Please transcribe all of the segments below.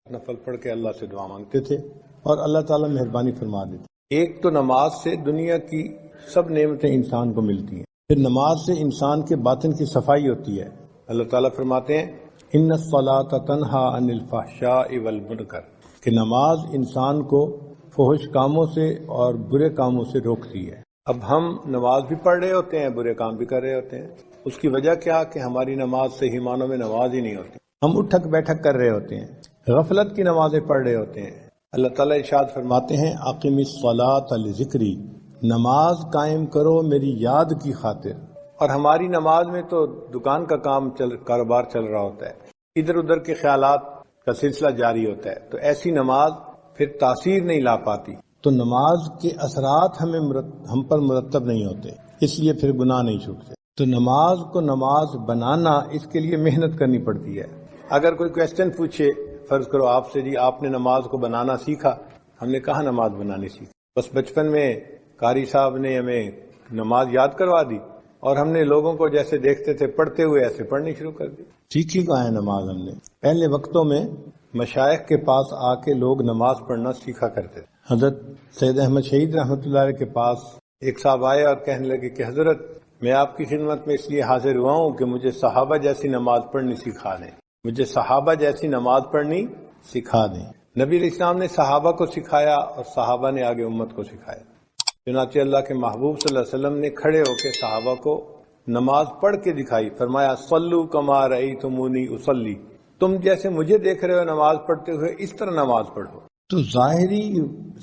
نفل پڑھ کے اللہ سے دعا مانگتے تھے اور اللہ تعالیٰ مہربانی فرما دیتے. ایک تو نماز سے دنیا کی سب نعمتیں انسان کو ملتی ہیں. پھر نماز سے انسان کے باطن کی صفائی ہوتی ہے. اللہ تعالیٰ فرماتے ہیں ان الصلاۃ تنہا عن الفحشاء والمنکر، کہ نماز انسان کو فحش کاموں سے اور برے کاموں سے روکتی ہے. اب ہم نماز بھی پڑھ رہے ہوتے ہیں، برے کام بھی کر رہے ہوتے ہیں. اس کی وجہ کیا کہ ہماری نماز صحیح معنوں میں نماز ہی نہیں ہوتی. ہم اٹھک بیٹھک کر رہے ہوتے ہیں، غفلت کی نمازیں پڑھ رہے ہوتے ہیں. اللہ تعالیٰ ارشاد فرماتے ہیں اقم الصلاۃ لذکری، نماز قائم کرو میری یاد کی خاطر. اور ہماری نماز میں تو دکان کا کاروبار چل رہا ہوتا ہے، ادھر ادھر کے خیالات کا سلسلہ جاری ہوتا ہے، تو ایسی نماز پھر تاثیر نہیں لا پاتی. تو نماز کے اثرات ہم پر مرتب نہیں ہوتے، اس لیے پھر گناہ نہیں چھوٹتے. تو نماز کو نماز بنانا، اس کے لیے محنت کرنی پڑتی ہے. اگر کوئی کویسچن پوچھے، فرض کرو آپ سے، جی آپ نے نماز کو بنانا سیکھا. ہم نے کہاں نماز بنانی سیکھی؟ بس بچپن میں قاری صاحب نے ہمیں نماز یاد کروا دی اور ہم نے لوگوں کو جیسے دیکھتے تھے پڑھتے ہوئے ایسے پڑھنی شروع کر دی. سیکھی کہاں ہے نماز ہم نے؟ پہلے وقتوں میں مشائخ کے پاس آ کے لوگ نماز پڑھنا سیکھا کرتے تھے. حضرت سید احمد شہید رحمۃ اللہ علیہ کے پاس ایک صاحب آئے اور کہنے لگے کہ حضرت میں آپ کی خدمت میں اس لیے حاضر ہوا ہوں کہ مجھے صحابہ جیسی نماز پڑھنی سکھا دیں، مجھے صحابہ جیسی نماز پڑھنی سکھا دیں. نبی علیہ السلام نے صحابہ کو سکھایا اور صحابہ نے آگے امت کو سکھایا. چنانچہ اللہ کے محبوب صلی اللہ علیہ وسلم نے کھڑے ہو کے صحابہ کو نماز پڑھ کے دکھائی. فرمایا صلو کما رأیتمونی اصلی، تم جیسے مجھے دیکھ رہے ہو نماز پڑھتے ہوئے اس طرح نماز پڑھو. تو ظاہری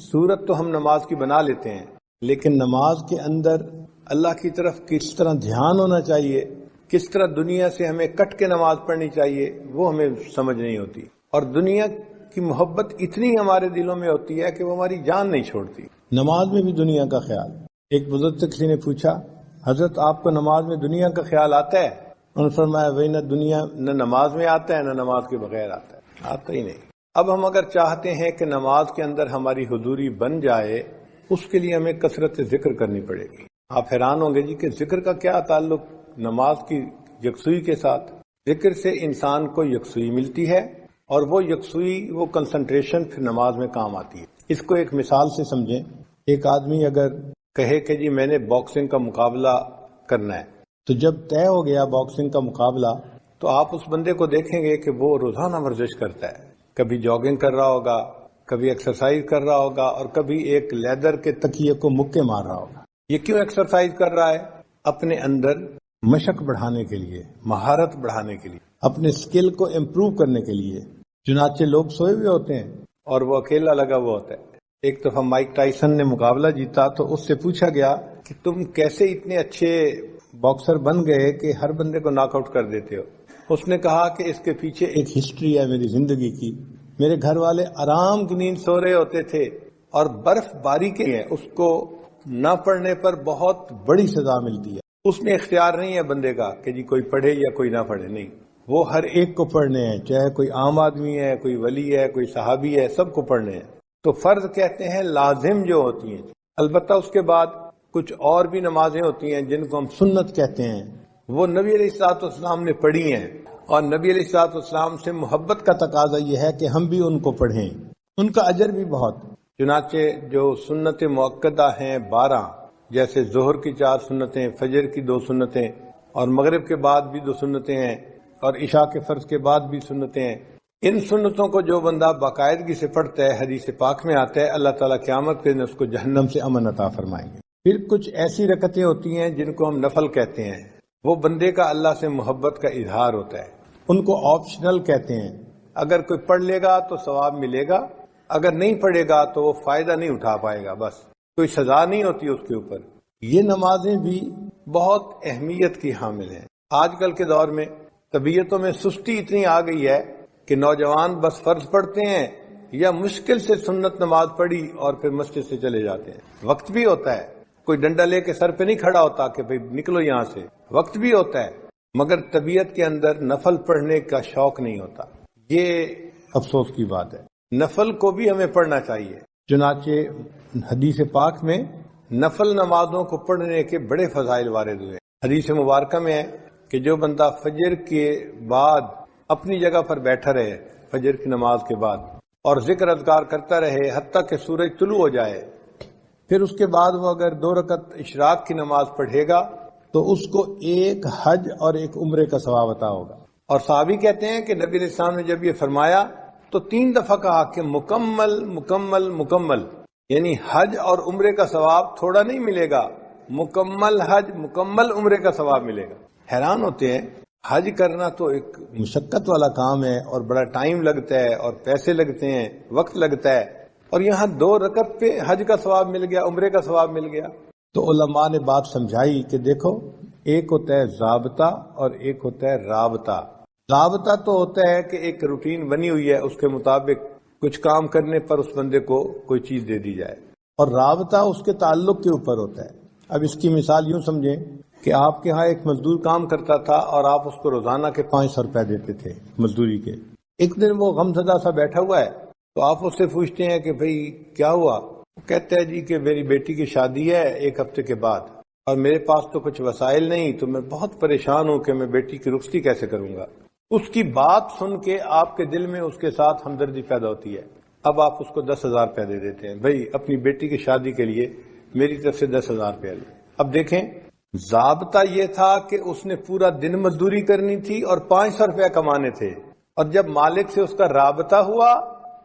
صورت تو ہم نماز کی بنا لیتے ہیں، لیکن نماز کے اندر اللہ کی طرف کس طرح دھیان ہونا چاہیے، کس طرح دنیا سے ہمیں کٹ کے نماز پڑھنی چاہیے، وہ ہمیں سمجھ نہیں ہوتی. اور دنیا کی محبت اتنی ہمارے دلوں میں ہوتی ہے کہ وہ ہماری جان نہیں چھوڑتی. نماز میں بھی دنیا کا خیال. ایک بزرگ کسی نے پوچھا حضرت آپ کو نماز میں دنیا کا خیال آتا ہے؟ انہوں نے فرمایا وہی نہ دنیا نہ نماز میں آتا ہے نہ نماز کے بغیر آتا ہے، آتا ہی نہیں. اب ہم اگر چاہتے ہیں کہ نماز کے اندر ہماری حضوری بن جائے، اس کے لیے ہمیں کثرت ذکر کرنی پڑے گی. آپ حیران ہوں گے جی کہ ذکر کا کیا تعلق نماز کی یکسوئی کے ساتھ؟ ذکر سے انسان کو یکسوئی ملتی ہے اور وہ یکسوئی، وہ کنسنٹریشن پھر نماز میں کام آتی ہے. اس کو ایک مثال سے سمجھیں. ایک آدمی اگر کہے کہ جی میں نے باکسنگ کا مقابلہ کرنا ہے، تو جب طے ہو گیا باکسنگ کا مقابلہ تو آپ اس بندے کو دیکھیں گے کہ وہ روزانہ ورزش کرتا ہے. کبھی جاگنگ کر رہا ہوگا، کبھی ایکسرسائز کر رہا ہوگا اور کبھی ایک لیدر کے تکیے کو مکے مار رہا ہوگا. یہ کیوں ایکسرسائز کر رہا ہے؟ اپنے اندر مشق بڑھانے کے لیے، مہارت بڑھانے کے لیے، اپنے سکل کو امپروو کرنے کے لیے. چنانچہ لوگ سوئے ہوئے ہوتے ہیں اور وہ اکیلا لگا ہوا ہوتا ہے. ایک دفعہ مائک ٹائسن نے مقابلہ جیتا تو اس سے پوچھا گیا کہ تم کیسے اتنے اچھے باکسر بن گئے کہ ہر بندے کو ناک آؤٹ کر دیتے ہو؟ اس نے کہا کہ اس کے پیچھے ایک ہسٹری ہے میری زندگی کی. میرے گھر والے آرام کی نیند سو رہے ہوتے تھے اور برف باری کے ہے، اس کو نہ پڑھنے پر بہت بڑی سزا ملتی ہے. اس میں اختیار نہیں ہے بندے کا کہ جی کوئی پڑھے یا کوئی نہ پڑھے، نہیں، وہ ہر ایک کو پڑھنے ہیں، چاہے کوئی عام آدمی ہے، کوئی ولی ہے، کوئی صحابی ہے، سب کو پڑھنے ہیں. تو فرض کہتے ہیں لازم جو ہوتی ہیں. البتہ اس کے بعد کچھ اور بھی نمازیں ہوتی ہیں جن کو ہم سنت کہتے ہیں، وہ نبی علیہ الصلوۃ والسلام نے پڑھی ہیں اور نبی علیہ الصلوۃ والسلام سے محبت کا تقاضا یہ ہے کہ ہم بھی ان کو پڑھیں. ان کا اجر بھی بہت. چنانچہ جو سنت مؤکدہ ہیں 12، جیسے ظہر کی 4 سنتیں، فجر کی 2 سنتیں اور مغرب کے بعد بھی 2 سنتیں ہیں اور عشاء کے فرض کے بعد بھی سنتیں ہیں. ان سنتوں کو جو بندہ باقاعدگی سے پڑھتا ہے، حدیث پاک میں آتا ہے اللہ تعالیٰ قیامت کے دن اس کو جہنم سے امن عطا فرمائیں گے. پھر کچھ ایسی رکعتیں ہوتی ہیں جن کو ہم نفل کہتے ہیں، وہ بندے کا اللہ سے محبت کا اظہار ہوتا ہے. ان کو آپشنل کہتے ہیں. اگر کوئی پڑھ لے گا تو ثواب ملے گا، اگر نہیں پڑھے گا تو وہ فائدہ نہیں اٹھا پائے گا، بس کوئی سزا نہیں ہوتی اس کے اوپر. یہ نمازیں بھی بہت اہمیت کی حامل ہیں. آج کل کے دور میں طبیعتوں میں سستی اتنی آ گئی ہے کہ نوجوان بس فرض پڑھتے ہیں یا مشکل سے سنت نماز پڑھی اور پھر مسجد سے چلے جاتے ہیں. وقت بھی ہوتا ہے، کوئی ڈنڈا لے کے سر پہ نہیں کھڑا ہوتا کہ بھئی نکلو یہاں سے، وقت بھی ہوتا ہے، مگر طبیعت کے اندر نفل پڑھنے کا شوق نہیں ہوتا. یہ افسوس کی بات ہے. نفل کو بھی ہمیں پڑھنا چاہیے. چنانچہ حدیث پاک میں نفل نمازوں کو پڑھنے کے بڑے فضائل وارد ہوئے. حدیث مبارکہ میں ہے کہ جو بندہ فجر کے بعد اپنی جگہ پر بیٹھا رہے فجر کی نماز کے بعد، اور ذکر اذکار کرتا رہے حتیٰ کہ سورج طلوع ہو جائے، پھر اس کے بعد وہ اگر 2 رکعت اشراق کی نماز پڑھے گا تو اس کو ایک حج اور ایک عمرے کا ثواب عطا ہوگا۔ اور صحابی کہتے ہیں کہ نبی علیہ السلام نے جب یہ فرمایا تو 3 دفعہ کہا کہ مکمل مکمل مکمل، یعنی حج اور عمرے کا ثواب تھوڑا نہیں ملے گا، مکمل حج مکمل عمرے کا ثواب ملے گا۔ حیران ہوتے ہیں، حج کرنا تو ایک مشقت والا کام ہے اور بڑا ٹائم لگتا ہے اور پیسے لگتے ہیں، وقت لگتا ہے، اور یہاں 2 رکعت پہ حج کا ثواب مل گیا، عمرے کا ثواب مل گیا۔ تو علماء نے بات سمجھائی کہ دیکھو، ایک ہوتا ہے ضابطہ اور ایک ہوتا ہے رابطہ۔ ضابطہ تو ہوتا ہے کہ ایک روٹین بنی ہوئی ہے، اس کے مطابق کچھ کام کرنے پر اس بندے کو کوئی چیز دے دی جائے، اور رابطہ اس کے تعلق کے اوپر ہوتا ہے۔ اب اس کی مثال یوں سمجھیں کہ آپ کے ہاں ایک مزدور کام کرتا تھا اور آپ اس کو روزانہ کے 500 روپے دیتے تھے مزدوری کے۔ ایک دن وہ غمزدہ سا بیٹھا ہوا ہے تو آپ اس سے پوچھتے ہیں کہ بھئی کیا ہوا؟ وہ کہتا ہے جی کہ میری بیٹی کی شادی ہے 1 ہفتے کے بعد، اور میرے پاس تو کچھ وسائل نہیں، تو میں بہت پریشان ہوں کہ میں بیٹی کی رخصتی کیسے کروں گا۔ اس کی بات سن کے آپ کے دل میں اس کے ساتھ ہمدردی پیدا ہوتی ہے۔ اب آپ اس کو 10,000 روپے دے دیتے ہیں، بھئی اپنی بیٹی کی شادی کے لیے میری طرف سے 10,000 روپے لے۔ اب دیکھیں، ضابطہ یہ تھا کہ اس نے پورا دن مزدوری کرنی تھی اور 500 روپے کمانے تھے، اور جب مالک سے اس کا رابطہ ہوا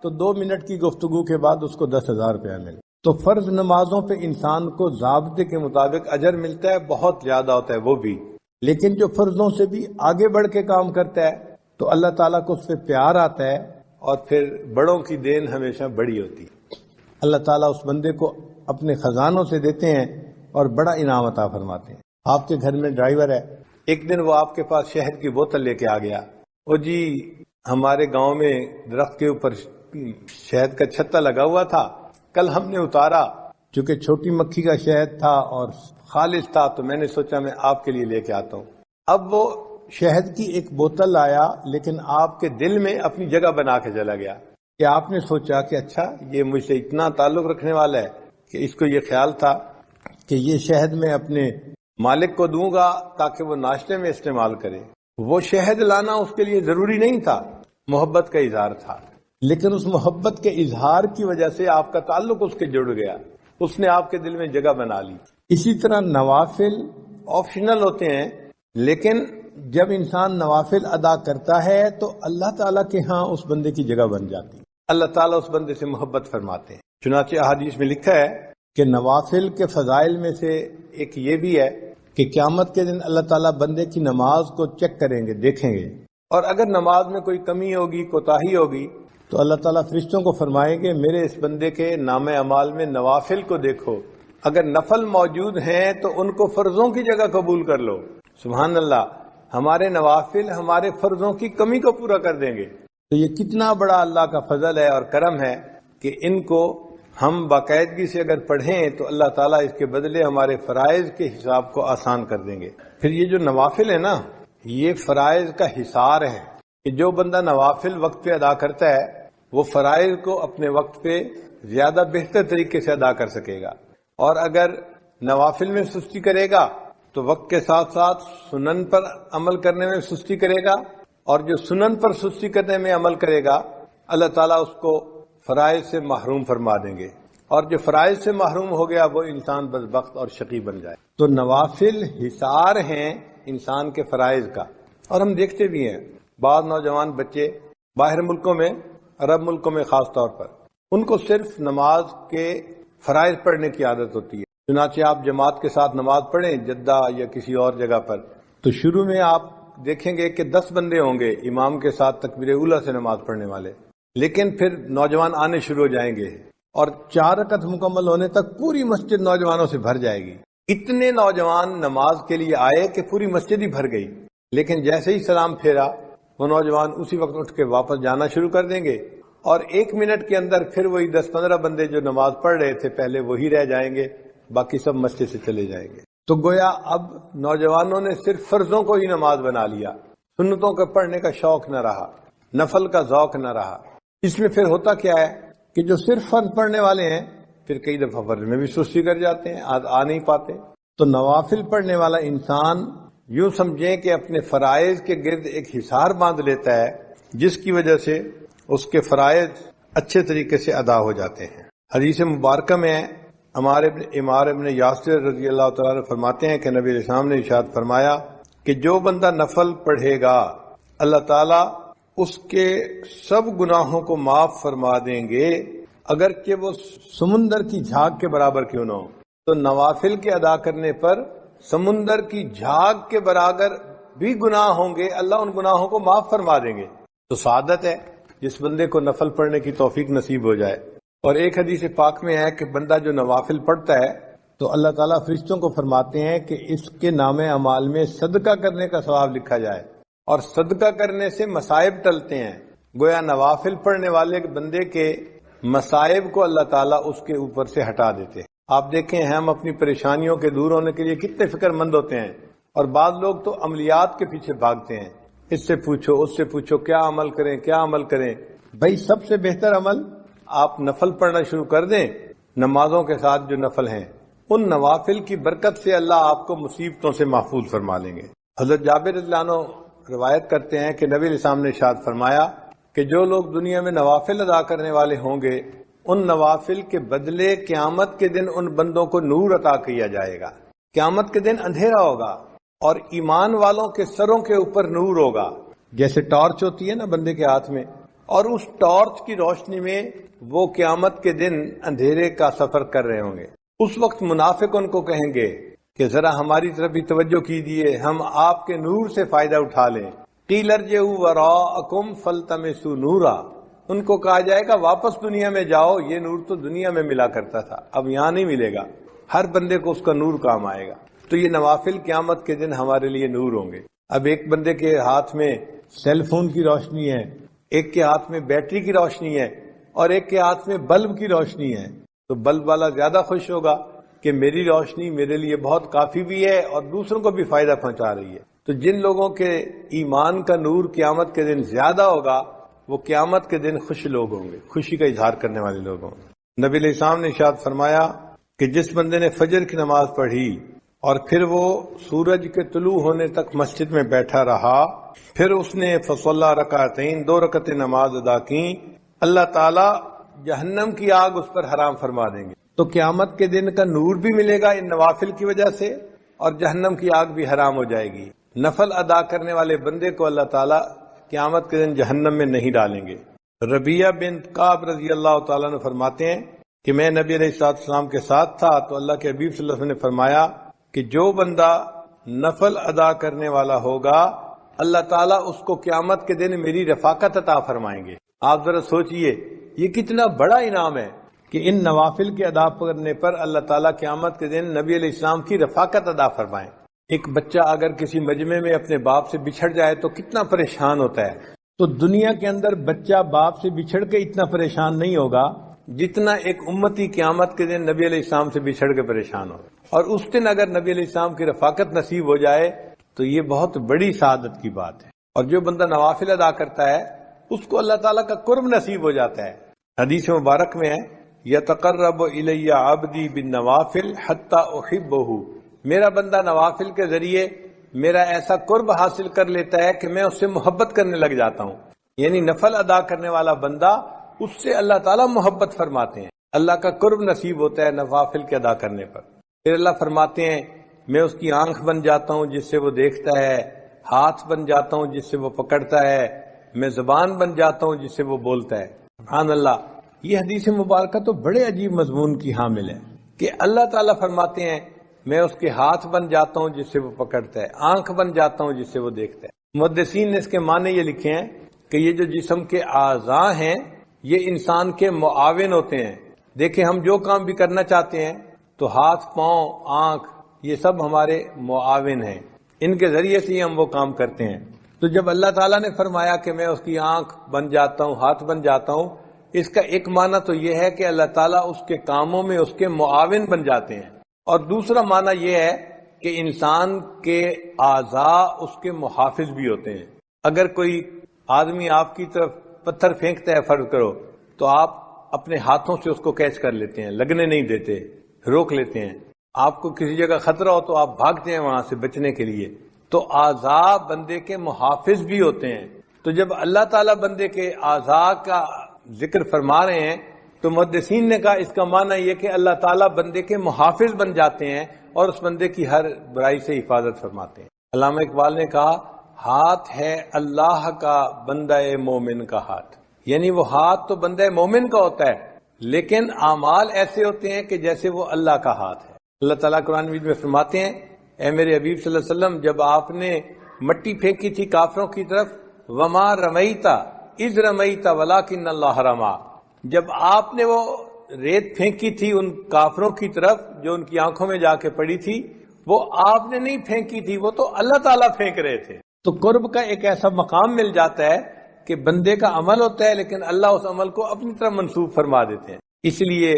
تو 2 منٹ کی گفتگو کے بعد اس کو 10,000 روپے ملے۔ تو فرض نمازوں پہ انسان کو ضابطے کے مطابق اجر ملتا ہے، بہت زیادہ ہوتا ہے وہ بھی، لیکن جو فرضوں سے بھی آگے بڑھ کے کام کرتا ہے تو اللہ تعالیٰ کو اس پہ پیار آتا ہے، اور پھر بڑوں کی دین ہمیشہ بڑی ہوتی ہے۔ اللہ تعالیٰ اس بندے کو اپنے خزانوں سے دیتے ہیں اور بڑا انعام عطا فرماتے ہیں۔ آپ کے گھر میں ڈرائیور ہے، ایک دن وہ آپ کے پاس شہد کی بوتل لے کے آ گیا، وہ جی ہمارے گاؤں میں درخت کے اوپر شہد کا چھتا لگا ہوا تھا، کل ہم نے اتارا، چونکہ چھوٹی مکھی کا شہد تھا اور خالص تھا تو میں نے سوچا میں آپ کے لیے لے کے آتا ہوں۔ اب وہ شہد کی ایک بوتل آیا، لیکن آپ کے دل میں اپنی جگہ بنا کے چلا گیا کہ آپ نے سوچا کہ اچھا یہ مجھ سے اتنا تعلق رکھنے والا ہے کہ اس کو یہ خیال تھا کہ یہ شہد میں اپنے مالک کو دوں گا تاکہ وہ ناشتے میں استعمال کرے۔ وہ شہد لانا اس کے لیے ضروری نہیں تھا، محبت کا اظہار تھا، لیکن اس محبت کے اظہار کی وجہ سے آپ کا تعلق اس کے جڑ گیا، اس نے آپ کے دل میں جگہ بنا لی۔ اسی طرح نوافل آپشنل ہوتے ہیں، لیکن جب انسان نوافل ادا کرتا ہے تو اللہ تعالیٰ کے ہاں اس بندے کی جگہ بن جاتی ہے، اللہ تعالیٰ اس بندے سے محبت فرماتے ہیں۔ چنانچہ احادیث میں لکھا ہے کہ نوافل کے فضائل میں سے ایک یہ بھی ہے کہ قیامت کے دن اللہ تعالیٰ بندے کی نماز کو چیک کریں گے، دیکھیں گے، اور اگر نماز میں کوئی کمی ہوگی، کوتاہی ہوگی، تو اللہ تعالیٰ فرشتوں کو فرمائیں گے میرے اس بندے کے نام اعمال میں نوافل کو دیکھو، اگر نفل موجود ہیں تو ان کو فرضوں کی جگہ قبول کر لو۔ سبحان اللہ، ہمارے نوافل ہمارے فرضوں کی کمی کو پورا کر دیں گے۔ تو یہ کتنا بڑا اللہ کا فضل ہے اور کرم ہے کہ ان کو ہم باقاعدگی سے اگر پڑھیں تو اللہ تعالیٰ اس کے بدلے ہمارے فرائض کے حساب کو آسان کر دیں گے۔ پھر یہ جو نوافل ہے نا، یہ فرائض کا حصار ہے کہ جو بندہ نوافل وقت پہ ادا کرتا ہے وہ فرائض کو اپنے وقت پہ زیادہ بہتر طریقے سے ادا کر سکے گا، اور اگر نوافل میں سستی کرے گا تو وقت کے ساتھ ساتھ سنن پر عمل کرنے میں سستی کرے گا، اور جو سنن پر سستی کرنے میں عمل کرے گا اللہ تعالیٰ اس کو فرائض سے محروم فرما دیں گے، اور جو فرائض سے محروم ہو گیا وہ انسان بدبخت اور شقی بن جائے۔ تو نوافل حصار ہیں انسان کے فرائض کا، اور ہم دیکھتے بھی ہیں بعض نوجوان بچے باہر ملکوں میں، عرب ملکوں میں خاص طور پر، ان کو صرف نماز کے فرائض پڑھنے کی عادت ہوتی ہے۔ چنانچہ آپ جماعت کے ساتھ نماز پڑھیں جدہ یا کسی اور جگہ پر، تو شروع میں آپ دیکھیں گے کہ 10 بندے ہوں گے امام کے ساتھ تکبیر اولیٰ سے نماز پڑھنے والے، لیکن پھر نوجوان آنے شروع ہو جائیں گے اور 4 رکعت مکمل ہونے تک پوری مسجد نوجوانوں سے بھر جائے گی۔ اتنے نوجوان نماز کے لیے آئے کہ پوری مسجد ہی بھر گئی، لیکن جیسے ہی سلام پھیرا وہ نوجوان اسی وقت اٹھ کے واپس جانا شروع کر دیں گے، اور 1 منٹ کے اندر پھر وہی 10-15 بندے جو نماز پڑھ رہے تھے پہلے وہی رہ جائیں گے، باقی سب مسجد سے چلے جائیں گے۔ تو گویا اب نوجوانوں نے صرف فرضوں کو ہی نماز بنا لیا، سنتوں کا پڑھنے کا شوق نہ رہا، نفل کا ذوق نہ رہا۔ اس میں پھر ہوتا کیا ہے کہ جو صرف فرض پڑھنے والے ہیں پھر کئی دفعہ فرض میں بھی سستی کر جاتے ہیں، آ نہیں پاتے۔ تو نوافل پڑھنے والا انسان یوں سمجھیں کہ اپنے فرائض کے گرد ایک حصار باندھ لیتا ہے، جس کی وجہ سے اس کے فرائض اچھے طریقے سے ادا ہو جاتے ہیں۔ حدیث مبارکہ میں عمار ابن یاسر رضی اللہ تعالیٰ عنہ فرماتے ہیں کہ نبی علیہ السلام نے ارشاد فرمایا کہ جو بندہ نفل پڑھے گا اللہ تعالیٰ اس کے سب گناہوں کو معاف فرما دیں گے، اگرچہ وہ سمندر کی جھاگ کے برابر کیوں نہ ہو۔ تو نوافل کے ادا کرنے پر سمندر کی جھاگ کے برابر بھی گناہ ہوں گے، اللہ ان گناہوں کو معاف فرما دیں گے۔ تو سعادت ہے جس بندے کو نفل پڑھنے کی توفیق نصیب ہو جائے۔ اور ایک حدیث پاک میں ہے کہ بندہ جو نوافل پڑھتا ہے تو اللہ تعالیٰ فرشتوں کو فرماتے ہیں کہ اس کے نام اعمال میں صدقہ کرنے کا ثواب لکھا جائے، اور صدقہ کرنے سے مصائب ٹلتے ہیں۔ گویا نوافل پڑھنے والے بندے کے مصائب کو اللہ تعالیٰ اس کے اوپر سے ہٹا دیتے ہیں۔ آپ دیکھیں ہم اپنی پریشانیوں کے دور ہونے کے لیے کتنے فکر مند ہوتے ہیں، اور بعض لوگ تو عملیات کے پیچھے بھاگتے ہیں، اس سے پوچھو اس سے پوچھو کیا عمل کریں کیا عمل کریں۔ بھائی سب سے بہتر عمل آپ نفل پڑھنا شروع کر دیں، نمازوں کے ساتھ جو نفل ہیں ان نوافل کی برکت سے اللہ آپ کو مصیبتوں سے محفوظ فرما لیں گے۔ حضرت جابر رضی اللہ عنہ روایت کرتے ہیں کہ نبی علیہ السلام نے ارشاد فرمایا کہ جو لوگ دنیا میں نوافل ادا کرنے والے ہوں گے ان نوافل کے بدلے قیامت کے دن ان بندوں کو نور عطا کیا جائے گا۔ قیامت کے دن اندھیرا ہوگا اور ایمان والوں کے سروں کے اوپر نور ہوگا، جیسے ٹارچ ہوتی ہے نا بندے کے ہاتھ میں، اور اس ٹارچ کی روشنی میں وہ قیامت کے دن اندھیرے کا سفر کر رہے ہوں گے۔ اس وقت منافق ان کو کہیں گے کہ ذرا ہماری طرف بھی توجہ کیجیے، ہم آپ کے نور سے فائدہ اٹھا لیں۔ قیل ارجعوا وراءکم فالتمسوا نورا، ان کو کہا جائے گا واپس دنیا میں جاؤ، یہ نور تو دنیا میں ملا کرتا تھا، اب یہاں نہیں ملے گا، ہر بندے کو اس کا نور کام آئے گا۔ تو یہ نوافل قیامت کے دن ہمارے لیے نور ہوں گے۔ اب ایک بندے کے ہاتھ میں سیل فون کی روشنی ہے، ایک کے ہاتھ میں بیٹری کی روشنی ہے، اور ایک کے ہاتھ میں بلب کی روشنی ہے، تو بلب والا زیادہ خوش ہوگا کہ میری روشنی میرے لیے بہت کافی بھی ہے اور دوسروں کو بھی فائدہ پہنچا رہی ہے۔ تو جن لوگوں کے ایمان کا نور قیامت کے دن زیادہ ہوگا وہ قیامت کے دن خوش لوگ ہوں گے، خوشی کا اظہار کرنے والے لوگ ہوں گے۔ نبی علیہ السلام نے ارشاد فرمایا کہ جس بندے نے فجر کی نماز پڑھی اور پھر وہ سورج کے طلوع ہونے تک مسجد میں بیٹھا رہا، پھر اس نے فصلی رکعتین 2 رکعتیں نماز ادا کی، اللہ تعالی جہنم کی آگ اس پر حرام فرما دیں گے۔ تو قیامت کے دن کا نور بھی ملے گا ان نوافل کی وجہ سے، اور جہنم کی آگ بھی حرام ہو جائے گی۔ نفل ادا کرنے والے بندے کو اللہ تعالی قیامت کے دن جہنم میں نہیں ڈالیں گے۔ ربیہ بن کعب رضی اللہ تعالیٰ عنہ فرماتے ہیں کہ میں نبی علیہ السلام کے ساتھ تھا تو اللہ کے حبیب صلی اللہ علیہ وسلم نے فرمایا کہ جو بندہ نفل ادا کرنے والا ہوگا اللہ تعالیٰ اس کو قیامت کے دن میری رفاقت عطا فرمائیں گے۔ آپ ذرا سوچئے یہ کتنا بڑا انعام ہے کہ ان نوافل کے ادا کرنے پر اللہ تعالیٰ قیامت کے دن نبی علیہ السلام کی رفاقت ادا فرمائیں۔ ایک بچہ اگر کسی مجمع میں اپنے باپ سے بچھڑ جائے تو کتنا پریشان ہوتا ہے، تو دنیا کے اندر بچہ باپ سے بچھڑ کے اتنا پریشان نہیں ہوگا جتنا ایک امتی قیامت کے دن نبی علیہ السلام سے بچھڑ کے پریشان ہو۔ اور اس دن اگر نبی علیہ السلام کی رفاقت نصیب ہو جائے تو یہ بہت بڑی سعادت کی بات ہے۔ اور جو بندہ نوافل ادا کرتا ہے اس کو اللہ تعالیٰ کا قرب نصیب ہو جاتا ہے۔ حدیث مبارک میں ہے یتقرب الی عبدی بالنوافل حتی احبہ، میرا بندہ نوافل کے ذریعے میرا ایسا قرب حاصل کر لیتا ہے کہ میں اس سے محبت کرنے لگ جاتا ہوں۔ یعنی نفل ادا کرنے والا بندہ اس سے اللہ تعالیٰ محبت فرماتے ہیں، اللہ کا قرب نصیب ہوتا ہے نوافل کے ادا کرنے پر۔ پھر اللہ فرماتے ہیں میں اس کی آنکھ بن جاتا ہوں جس سے وہ دیکھتا ہے، ہاتھ بن جاتا ہوں جس سے وہ پکڑتا ہے، میں زبان بن جاتا ہوں جس سے وہ بولتا ہے۔ سبحان اللہ، یہ حدیث مبارکہ تو بڑے عجیب مضمون کی حامل ہے کہ اللہ تعالیٰ فرماتے ہیں میں اس کے ہاتھ بن جاتا ہوں جس سے وہ پکڑتا ہے، آنکھ بن جاتا ہوں جس سے وہ دیکھتا ہے۔ محدثین نے اس کے معنی یہ لکھے ہیں کہ یہ جو جسم کے اعضاء ہیں یہ انسان کے معاون ہوتے ہیں۔ دیکھیں ہم جو کام بھی کرنا چاہتے ہیں تو ہاتھ، پاؤں، آنکھ یہ سب ہمارے معاون ہیں، ان کے ذریعے سے ہی ہم وہ کام کرتے ہیں۔ تو جب اللہ تعالیٰ نے فرمایا کہ میں اس کی آنکھ بن جاتا ہوں، ہاتھ بن جاتا ہوں، اس کا ایک معنی تو یہ ہے کہ اللہ تعالیٰ اس کے کاموں میں اس کے معاون بن جاتے ہیں، اور دوسرا معنی یہ ہے کہ انسان کے اعضاء اس کے محافظ بھی ہوتے ہیں۔ اگر کوئی آدمی آپ کی طرف پتھر پھینکتا ہے فرض کرو تو آپ اپنے ہاتھوں سے اس کو کیچ کر لیتے ہیں، لگنے نہیں دیتے، روک لیتے ہیں۔ آپ کو کسی جگہ خطرہ ہو تو آپ بھاگتے ہیں وہاں سے بچنے کے لیے۔ تو اعضاء بندے کے محافظ بھی ہوتے ہیں۔ تو جب اللہ تعالیٰ بندے کے اعضاء کا ذکر فرما رہے ہیں تو محدثین نے کہا اس کا معنی یہ کہ اللہ تعالیٰ بندے کے محافظ بن جاتے ہیں اور اس بندے کی ہر برائی سے حفاظت فرماتے ہیں۔ علامہ اقبال نے کہا ہاتھ ہے اللہ کا بندہ مومن کا ہاتھ، یعنی وہ ہاتھ تو بندہ مومن کا ہوتا ہے لیکن اعمال ایسے ہوتے ہیں کہ جیسے وہ اللہ کا ہاتھ ہے۔ اللہ تعالیٰ قرآن مجید میں فرماتے ہیں اے میرے حبیب صلی اللہ علیہ وسلم جب آپ نے مٹی پھینکی تھی کافروں کی طرف، وما رمیتا اذ رمیتا ولکن اللہ رما، جب آپ نے وہ ریت پھینکی تھی ان کافروں کی طرف جو ان کی آنکھوں میں جا کے پڑی تھی، وہ آپ نے نہیں پھینکی تھی، وہ تو اللہ تعالیٰ پھینک رہے تھے۔ تو قرب کا ایک ایسا مقام مل جاتا ہے کہ بندے کا عمل ہوتا ہے لیکن اللہ اس عمل کو اپنی طرف منسوب فرما دیتے ہیں۔ اس لیے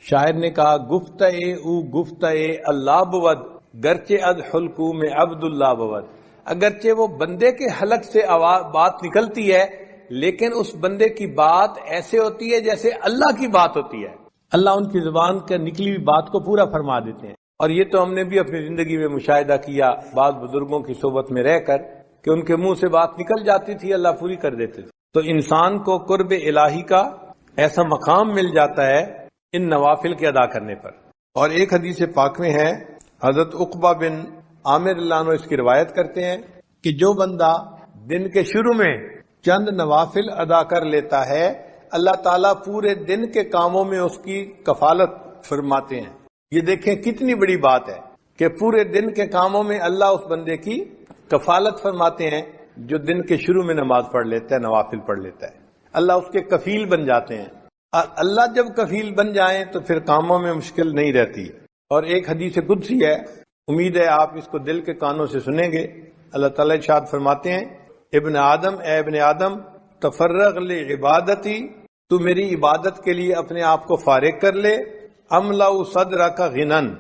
شاعر نے کہا گفتئے او گفتئے اللہ بود گرچہ از حلقوم عبداللہ بود، اگرچہ وہ بندے کے حلق سے بات نکلتی ہے لیکن اس بندے کی بات ایسے ہوتی ہے جیسے اللہ کی بات ہوتی ہے، اللہ ان کی زبان کا نکلی ہوئی بات کو پورا فرما دیتے ہیں۔ اور یہ تو ہم نے بھی اپنی زندگی میں مشاہدہ کیا بعض بزرگوں کی صحبت میں رہ کر کہ ان کے منہ سے بات نکل جاتی تھی اللہ پوری کر دیتے تھے۔ تو انسان کو قرب الہی کا ایسا مقام مل جاتا ہے ان نوافل کے ادا کرنے پر۔ اور ایک حدیث پاک میں ہے، حضرت عقبہ بن عامر اللہ عنہ اس کی روایت کرتے ہیں کہ جو بندہ دن کے شروع میں چند نوافل ادا کر لیتا ہے اللہ تعالیٰ پورے دن کے کاموں میں اس کی کفالت فرماتے ہیں۔ یہ دیکھیں کتنی بڑی بات ہے کہ پورے دن کے کاموں میں اللہ اس بندے کی کفالت فرماتے ہیں جو دن کے شروع میں نماز پڑھ لیتا ہے، نوافل پڑھ لیتا ہے، اللہ اس کے کفیل بن جاتے ہیں۔ اللہ جب کفیل بن جائیں تو پھر کاموں میں مشکل نہیں رہتی۔ اور ایک حدیث قدسی ہے، امید ہے آپ اس کو دل کے کانوں سے سنیں گے۔ اللہ تعالیٰ ارشاد فرماتے ہیں ابن آدم، اے ابن آدم تفرغ لعبادتی، تو میری عبادت کے لیے اپنے آپ کو فارغ کر لے، املأ صدرک غنن،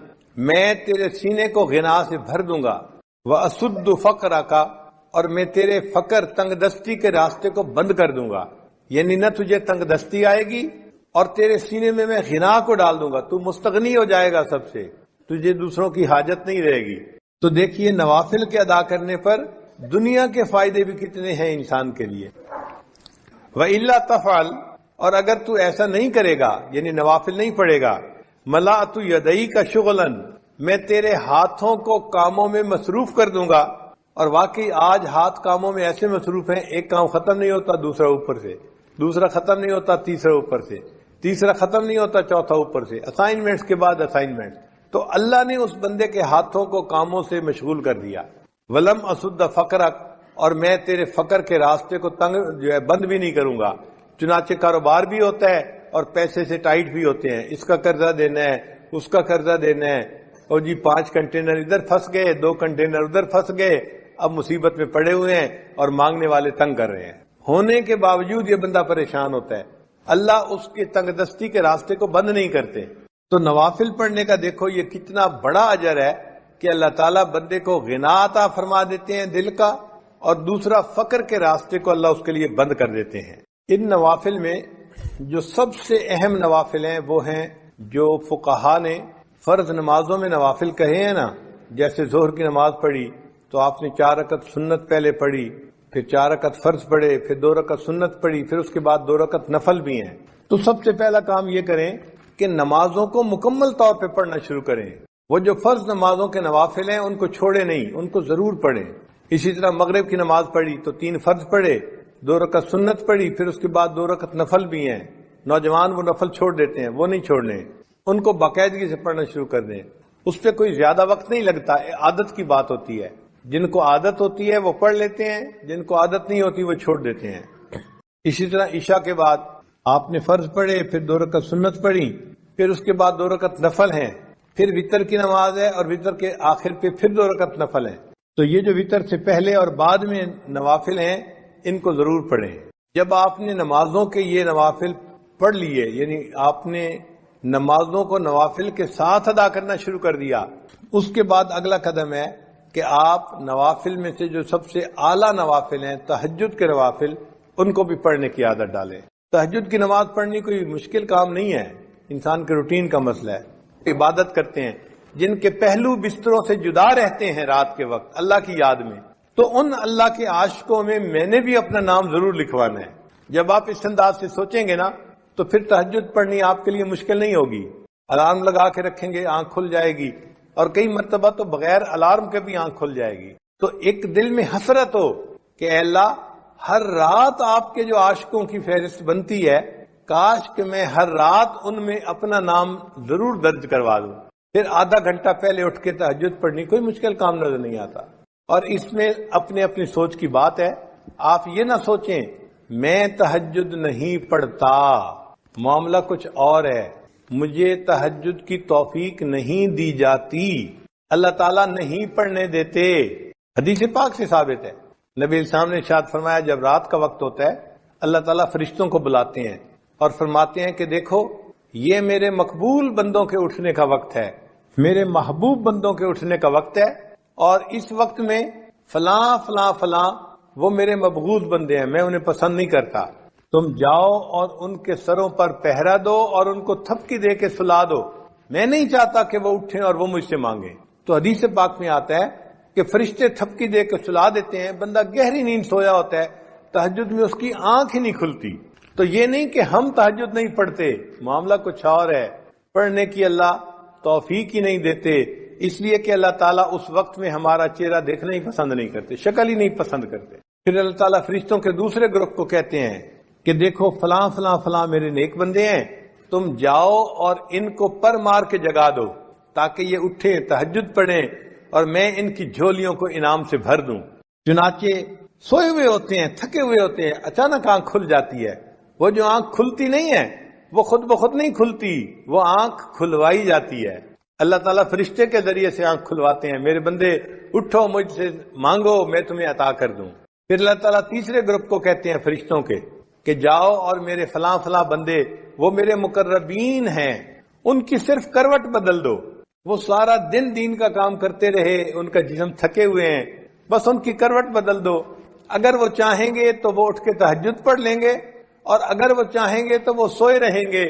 میں تیرے سینے کو غنا سے بھر دوں گا، واسد فقرک، اور میں تیرے فقر تنگ دستی کے راستے کو بند کر دوں گا، یعنی نہ تجھے تنگ دستی آئے گی اور تیرے سینے میں غنا کو ڈال دوں گا، تو مستغنی ہو جائے گا سب سے، تجھے دوسروں کی حاجت نہیں رہے گی۔ تو دیکھیے نوافل کے ادا کرنے پر دنیا کے فائدے بھی کتنے ہیں انسان کے لیے۔ وَإِلَّا تَفْعَلْ، اور اگر تو ایسا نہیں کرے گا یعنی نوافل نہیں پڑھے گا، مَلَأْتُ يَدَيْكَ شُغْلًا، میں تیرے ہاتھوں کو کاموں میں مصروف کر دوں گا۔ اور واقعی آج ہاتھ کاموں میں ایسے مصروف ہیں، ایک کام ختم نہیں ہوتا دوسرا اوپر سے، دوسرا ختم نہیں ہوتا تیسرا اوپر سے، تیسرا ختم نہیں ہوتا چوتھا اوپر سے، اسائنمنٹس کے بعد اسائنمنٹ۔ تو اللہ نے اس بندے کے ہاتھوں کو کاموں سے مشغول کر دیا۔ ولم اسد فقرک، اور میں تیرے فقر کے راستے کو تنگ بند بھی نہیں کروں گا۔ چنانچہ کاروبار بھی ہوتا ہے اور پیسے سے ٹائٹ بھی ہوتے ہیں، اس کا قرضہ دینا ہے، اس کا قرضہ دینا ہے، اور جی 5 کنٹینر ادھر پھنس گئے، 2 کنٹینر ادھر پھنس گئے، اب مصیبت میں پڑے ہوئے ہیں اور مانگنے والے تنگ کر رہے ہیں۔ ہونے کے باوجود یہ بندہ پریشان ہوتا ہے، اللہ اس کے تنگ دستی کے راستے کو بند نہیں کرتے۔ تو نوافل پڑھنے کا دیکھو یہ کتنا بڑا اجر ہے کہ اللہ تعالیٰ بندے کو غنا عطا فرما دیتے ہیں دل کا، اور دوسرا فقر کے راستے کو اللہ اس کے لیے بند کر دیتے ہیں۔ ان نوافل میں جو سب سے اہم نوافل ہیں وہ ہیں جو فقہا نے فرض نمازوں میں نوافل کہے ہیں نا، جیسے ظہر کی نماز پڑھی تو آپ نے 4 رکعت سنت پہلے پڑھی، پھر 4 رکعت فرض پڑھے، پھر 2 رکعت سنت پڑھی، پھر اس کے بعد 2 رکعت نفل بھی ہیں۔ تو سب سے پہلا کام یہ کریں کہ نمازوں کو مکمل طور پہ پڑھنا شروع کریں۔ وہ جو فرض نمازوں کے نوافل ہیں ان کو چھوڑے نہیں، ان کو ضرور پڑھیں۔ اسی طرح مغرب کی نماز پڑھی تو 3 فرض پڑھے، 2 رکعت سنت پڑھی، پھر اس کے بعد 2 رکعت نفل بھی ہیں۔ نوجوان وہ نفل چھوڑ دیتے ہیں، وہ نہیں چھوڑنے، ان کو باقاعدگی سے پڑھنا شروع کر دیں۔ اس پہ کوئی زیادہ وقت نہیں لگتا، عادت کی بات ہوتی ہے۔ جن کو عادت ہوتی ہے وہ پڑھ لیتے ہیں، جن کو عادت نہیں ہوتی وہ چھوڑ دیتے ہیں۔ اسی طرح عشاء کے بعد آپ نے فرض پڑھے، پھر 2 رکعت سنت پڑھی، پھر اس کے بعد 2 رکعت نفل ہیں، پھر وتر کی نماز ہے اور وتر کے آخر پہ پھر 2 رکعت نفل ہیں۔ تو یہ جو وتر سے پہلے اور بعد میں نوافل ہیں ان کو ضرور پڑھیں۔ جب آپ نے نمازوں کے یہ نوافل پڑھ لیے، یعنی آپ نے نمازوں کو نوافل کے ساتھ ادا کرنا شروع کر دیا، اس کے بعد اگلا قدم ہے کہ آپ نوافل میں سے جو سب سے اعلیٰ نوافل ہیں تہجد کے نوافل، ان کو بھی پڑھنے کی عادت ڈالیں۔ تہجد کی نماز پڑھنی کوئی مشکل کام نہیں ہے، انسان کے روٹین کا مسئلہ ہے۔ عبادت کرتے ہیں جن کے پہلو بستروں سے جدا رہتے ہیں رات کے وقت اللہ کی یاد میں، تو ان اللہ کے عاشقوں میں نے بھی اپنا نام ضرور لکھوانا ہے۔ جب آپ اس انداز سے سوچیں گے نا تو پھر تہجد پڑھنی آپ کے لیے مشکل نہیں ہوگی۔ الارم لگا کے رکھیں گے، آنکھ کھل جائے گی، اور کئی مرتبہ تو بغیر الارم کے بھی آنکھ کھل جائے گی۔ تو ایک دل میں حسرت ہو کہ اے اللہ، ہر رات آپ کے جو عاشقوں کی فہرست بنتی ہے، کاش کہ میں ہر رات ان میں اپنا نام ضرور درج کروا دوں۔ پھر آدھا گھنٹہ پہلے اٹھ کے تہجد پڑھنی کوئی مشکل کام نظر نہیں آتا۔ اور اس میں اپنے اپنی سوچ کی بات ہے۔ آپ یہ نہ سوچیں میں تہجد نہیں پڑھتا، معاملہ کچھ اور ہے، مجھے تہجد کی توفیق نہیں دی جاتی، اللہ تعالیٰ نہیں پڑھنے دیتے۔ حدیث پاک سے ثابت ہے، نبی السلام نے ارشاد فرمایا جب رات کا وقت ہوتا ہے اللہ تعالیٰ فرشتوں کو بلاتے ہیں اور فرماتے ہیں کہ دیکھو یہ میرے مقبول بندوں کے اٹھنے کا وقت ہے، میرے محبوب بندوں کے اٹھنے کا وقت ہے، اور اس وقت میں فلاں فلاں فلاں وہ میرے مبغوض بندے ہیں، میں انہیں پسند نہیں کرتا، تم جاؤ اور ان کے سروں پر پہرا دو اور ان کو تھپکی دے کے سلا دو، میں نہیں چاہتا کہ وہ اٹھیں اور وہ مجھ سے مانگیں۔ تو حدیث پاک میں آتا ہے کہ فرشتے تھپکی دے کے سلا دیتے ہیں، بندہ گہری نیند سویا ہوتا ہے، تہجد میں اس کی آنکھ ہی نہیں کھلتی۔ تو یہ نہیں کہ ہم تہجد نہیں پڑھتے، معاملہ کچھ اور ہے، پڑھنے کی اللہ توفیق ہی نہیں دیتے، اس لیے کہ اللہ تعالیٰ اس وقت میں ہمارا چہرہ دیکھنا ہی پسند نہیں کرتے، شکل ہی نہیں پسند کرتے۔ پھر اللہ تعالیٰ فرشتوں کے دوسرے گروپ کو کہتے ہیں کہ دیکھو فلاں فلاں فلاں میرے نیک بندے ہیں، تم جاؤ اور ان کو پر مار کے جگا دو تاکہ یہ اٹھیں تہجد پڑھیں اور میں ان کی جھولیوں کو انعام سے بھر دوں۔ چنانچہ سوئے ہوئے ہوتے ہیں، تھکے ہوئے ہوتے ہیں، اچانک آنکھ کھل جاتی ہے۔ وہ جو آنکھ کھلتی نہیں ہے وہ خود بخود نہیں کھلتی، وہ آنکھ کھلوائی جاتی ہے، اللہ تعالیٰ فرشتے کے ذریعے سے آنکھ کھلواتے ہیں، میرے بندے اٹھو مجھ سے مانگو میں تمہیں عطا کر دوں۔ پھر اللہ تعالیٰ تیسرے گروپ کو کہتے ہیں فرشتوں کے کہ جاؤ اور میرے فلاں فلاں بندے وہ میرے مقربین ہیں ان کی صرف کروٹ بدل دو، وہ سارا دن دین کا کام کرتے رہے، ان کا جسم تھکے ہوئے ہیں، بس ان کی کروٹ بدل دو، اگر وہ چاہیں گے تو وہ اٹھ کے تہجد پڑھ لیں گے اور اگر وہ چاہیں گے تو وہ سوئے رہیں گے،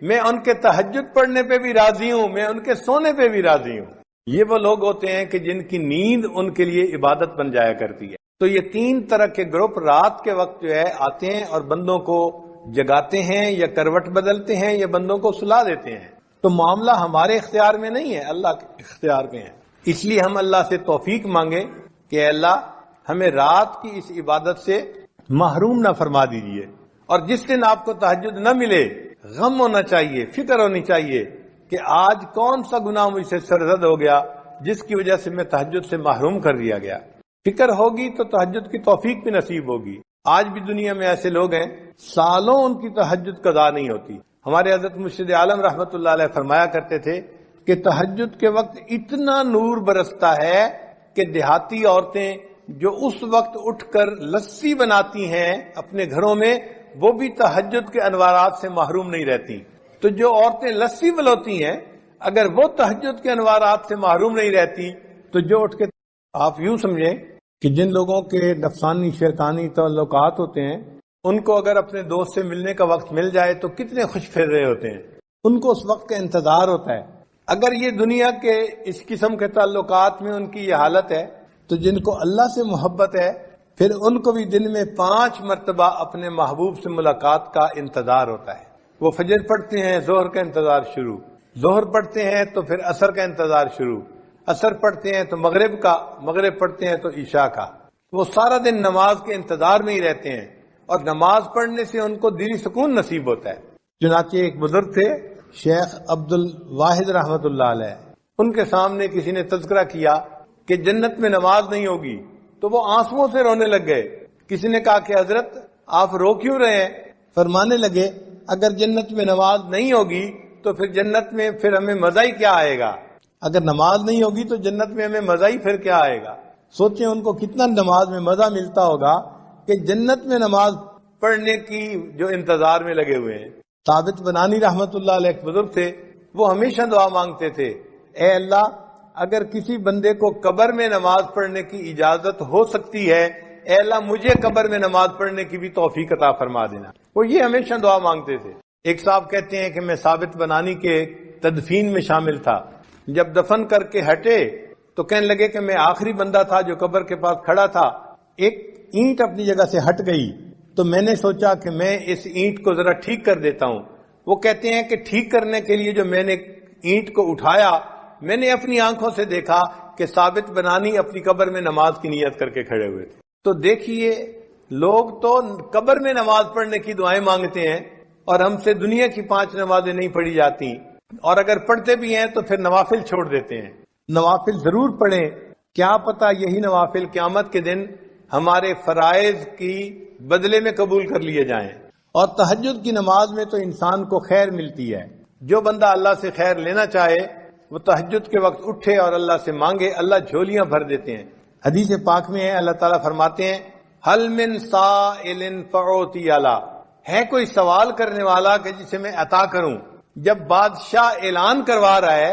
میں ان کے تہجد پڑھنے پہ بھی راضی ہوں، میں ان کے سونے پہ بھی راضی ہوں۔ یہ وہ لوگ ہوتے ہیں کہ جن کی نیند ان کے لیے عبادت بن جایا کرتی ہے۔ تو یہ تین طرح کے گروپ رات کے وقت جو ہے آتے ہیں اور بندوں کو جگاتے ہیں یا کروٹ بدلتے ہیں یا بندوں کو سلا دیتے ہیں۔ تو معاملہ ہمارے اختیار میں نہیں ہے، اللہ کے اختیار میں ہے۔ اس لیے ہم اللہ سے توفیق مانگیں کہ اے اللہ ہمیں رات کی اس عبادت سے محروم نہ فرما دیجیے، اور جس دن آپ کو تہجد نہ ملے غم ہونا چاہیے، فکر ہونی چاہیے کہ آج کون سا گناہ مجھ سے سرزد ہو گیا جس کی وجہ سے میں تہجد سے محروم کر دیا گیا۔ فکر ہوگی تو تہجد کی توفیق بھی نصیب ہوگی۔ آج بھی دنیا میں ایسے لوگ ہیں سالوں ان کی تہجد قضا نہیں ہوتی۔ ہمارے حضرت مرشد عالم رحمت اللہ علیہ فرمایا کرتے تھے کہ تہجد کے وقت اتنا نور برستا ہے کہ دیہاتی عورتیں جو اس وقت اٹھ کر لسی بناتی ہیں اپنے گھروں میں وہ بھی تہجد کے انوارات سے محروم نہیں رہتی۔ تو جو عورتیں لسی بلوتی ہیں اگر وہ تہجد کے انوارات سے محروم نہیں رہتی تو جو اٹھ کے، آپ یوں سمجھیں کہ جن لوگوں کے نفسانی شیطانی تعلقات ہوتے ہیں ان کو اگر اپنے دوست سے ملنے کا وقت مل جائے تو کتنے خوش پھر رہے ہوتے ہیں، ان کو اس وقت کا انتظار ہوتا ہے۔ اگر یہ دنیا کے اس قسم کے تعلقات میں ان کی یہ حالت ہے تو جن کو اللہ سے محبت ہے پھر ان کو بھی دن میں 5 مرتبہ اپنے محبوب سے ملاقات کا انتظار ہوتا ہے۔ وہ فجر پڑھتے ہیں، ظہر کا انتظار شروع، ظہر پڑھتے ہیں تو پھر عصر کا انتظار شروع، عصر پڑھتے ہیں تو مغرب کا، مغرب پڑھتے ہیں تو عشاء کا۔ وہ سارا دن نماز کے انتظار میں ہی رہتے ہیں اور نماز پڑھنے سے ان کو دلی سکون نصیب ہوتا ہے۔ چنانچہ ایک بزرگ تھے شیخ عبد الواحد رحمت اللہ علیہ، ان کے سامنے کسی نے تذکرہ کیا کہ جنت میں نماز نہیں ہوگی تو وہ آنسوؤں سے رونے لگ گئے۔ کسی نے کہا کہ حضرت آپ رو کیوں رہے ہیں؟ فرمانے لگے اگر جنت میں نماز نہیں ہوگی تو پھر جنت میں پھر ہمیں مزہ ہی کیا آئے گا؟ اگر نماز نہیں ہوگی تو جنت میں ہمیں مزہ ہی پھر کیا آئے گا؟ سوچیں ان کو کتنا نماز میں مزہ ملتا ہوگا کہ جنت میں نماز پڑھنے کی جو انتظار میں لگے ہوئے ہیں۔ ثابت بنانی رحمت اللہ علیہ ایک بزرگ تھے، وہ ہمیشہ دعا مانگتے تھے، اے اللہ اگر کسی بندے کو قبر میں نماز پڑھنے کی اجازت ہو سکتی ہے، اے اللہ مجھے قبر میں نماز پڑھنے کی بھی توفیق عطا فرما دینا۔ وہ یہ ہمیشہ دعا مانگتے تھے۔ ایک صاحب کہتے ہیں کہ میں ثابت بنانی کے تدفین میں شامل تھا، جب دفن کر کے ہٹے تو کہنے لگے کہ میں آخری بندہ تھا جو قبر کے پاس کھڑا تھا، ایک اینٹ اپنی جگہ سے ہٹ گئی تو میں نے سوچا کہ میں اس اینٹ کو ذرا ٹھیک کر دیتا ہوں۔ وہ کہتے ہیں کہ ٹھیک کرنے کے لیے جو میں نے اینٹ کو اٹھایا، میں نے اپنی آنکھوں سے دیکھا کہ ثابت بنانی اپنی قبر میں نماز کی نیت کر کے کھڑے ہوئے تھے۔ تو دیکھیے، لوگ تو قبر میں نماز پڑھنے کی دعائیں مانگتے ہیں اور ہم سے دنیا کی 5 نمازیں نہیں پڑھی جاتی، اور اگر پڑھتے بھی ہیں تو پھر نوافل چھوڑ دیتے ہیں۔ نوافل ضرور پڑھیں، کیا پتہ یہی نوافل قیامت کے دن ہمارے فرائض کی بدلے میں قبول کر لیے جائیں۔ اور تہجد کی نماز میں تو انسان کو خیر ملتی ہے۔ جو بندہ اللہ سے خیر لینا چاہے وہ تہجد کے وقت اٹھے اور اللہ سے مانگے، اللہ جھولیاں بھر دیتے ہیں۔ حدیث پاک میں ہے، اللہ تعالیٰ فرماتے ہیں حل من سائل فاعطی علی، ہے کوئی سوال کرنے والا کہ جسے میں عطا کروں۔ جب بادشاہ اعلان کروا رہا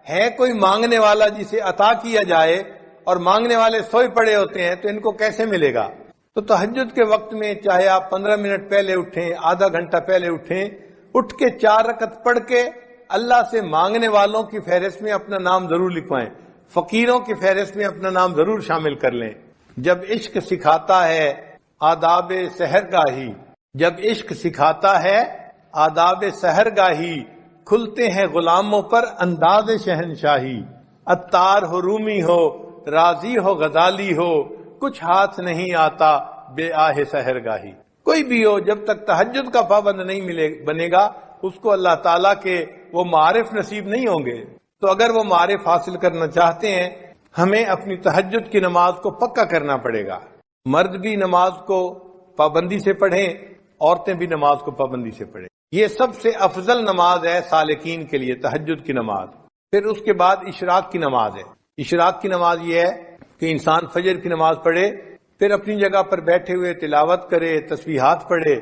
ہے کوئی مانگنے والا جسے عطا کیا جائے، اور مانگنے والے سوئے پڑے ہوتے ہیں، تو ان کو کیسے ملے گا؟ تو تہجد کے وقت میں چاہے آپ 15 منٹ پہلے اٹھیں، آدھا گھنٹہ پہلے اٹھیں، اٹھ کے 4 رکعت پڑھ کے اللہ سے مانگنے والوں کی فہرست میں اپنا نام ضرور لکھوائیں، فقیروں کی فہرست میں اپنا نام ضرور شامل کر لیں۔ جب عشق سکھاتا ہے آداب سحرگاہی، جب عشق سکھاتا ہے آداب سحرگاہی، کھلتے ہیں غلاموں پر انداز شہنشاہی۔ عطار ہو، رومی ہو، راضی ہو، غزالی ہو، کچھ ہاتھ نہیں آتا بے آہ سحرگاہی۔ کوئی بھی ہو، جب تک تہجد کا پابند نہیں بنے گا، اس کو اللہ تعالیٰ کے وہ معارف نصیب نہیں ہوں گے۔ تو اگر وہ معارف حاصل کرنا چاہتے ہیں، ہمیں اپنی تہجد کی نماز کو پکا کرنا پڑے گا۔ مرد بھی نماز کو پابندی سے پڑھیں، عورتیں بھی نماز کو پابندی سے پڑھیں۔ یہ سب سے افضل نماز ہے سالکین کے لیے، تہجد کی نماز۔ پھر اس کے بعد اشراق کی نماز ہے۔ اشراق کی نماز یہ ہے کہ انسان فجر کی نماز پڑھے، پھر اپنی جگہ پر بیٹھے ہوئے تلاوت کرے، تسبیحات پڑھے،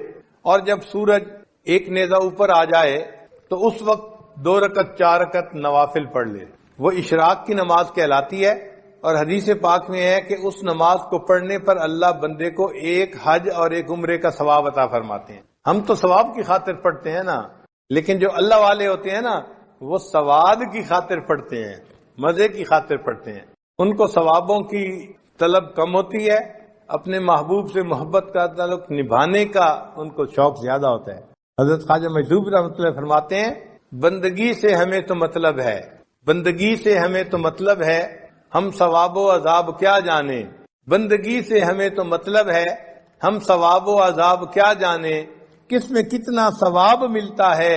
اور جب سورج ایک نیزہ اوپر آ جائے تو اس وقت 2 رکعت 4 رکعت نوافل پڑھ لے۔ وہ اشراق کی نماز کہلاتی ہے، اور حدیث پاک میں ہے کہ اس نماز کو پڑھنے پر اللہ بندے کو ایک حج اور ایک عمرے کا ثواب عطا فرماتے ہیں۔ ہم تو ثواب کی خاطر پڑھتے ہیں نا، لیکن جو اللہ والے ہوتے ہیں نا، وہ ثواب کی خاطر پڑھتے ہیں، مزے کی خاطر پڑھتے ہیں۔ ان کو ثوابوں کی طلب کم ہوتی ہے، اپنے محبوب سے محبت کا تعلق نبھانے کا ان کو شوق زیادہ ہوتا ہے۔ حضرت خواجہ مجذوب رحمۃ اللہ فرماتے ہیں، بندگی سے ہمیں تو مطلب ہے، بندگی سے ہمیں تو مطلب ہے، ہم ثواب و عذاب کیا جانے۔ بندگی سے ہمیں تو مطلب ہے، ہم ثواب و عذاب کیا جانے، کس میں کتنا ثواب ملتا ہے،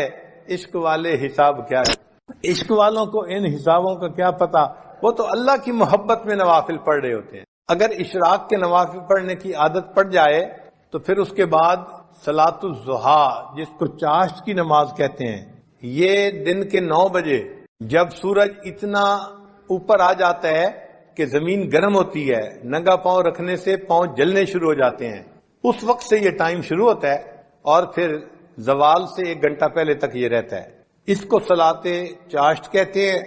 عشق والے حساب کیا ہے۔ عشق والوں کو ان حسابوں کا کیا پتا، وہ تو اللہ کی محبت میں نوافل پڑھ رہے ہوتے ہیں۔ اگر اشراق کے نوافل پڑھنے کی عادت پڑ جائے تو پھر اس کے بعد صلاۃ الضحیٰ، جس کو چاشت کی نماز کہتے ہیں، یہ دن کے 9 بجے جب سورج اتنا اوپر آ جاتا ہے کہ زمین گرم ہوتی ہے، ننگا پاؤں رکھنے سے پاؤں جلنے شروع ہو جاتے ہیں، اس وقت سے یہ ٹائم شروع ہوتا ہے اور پھر زوال سے 1 گھنٹہ پہلے تک یہ رہتا ہے۔ اس کو صلاۃ چاشت کہتے ہیں۔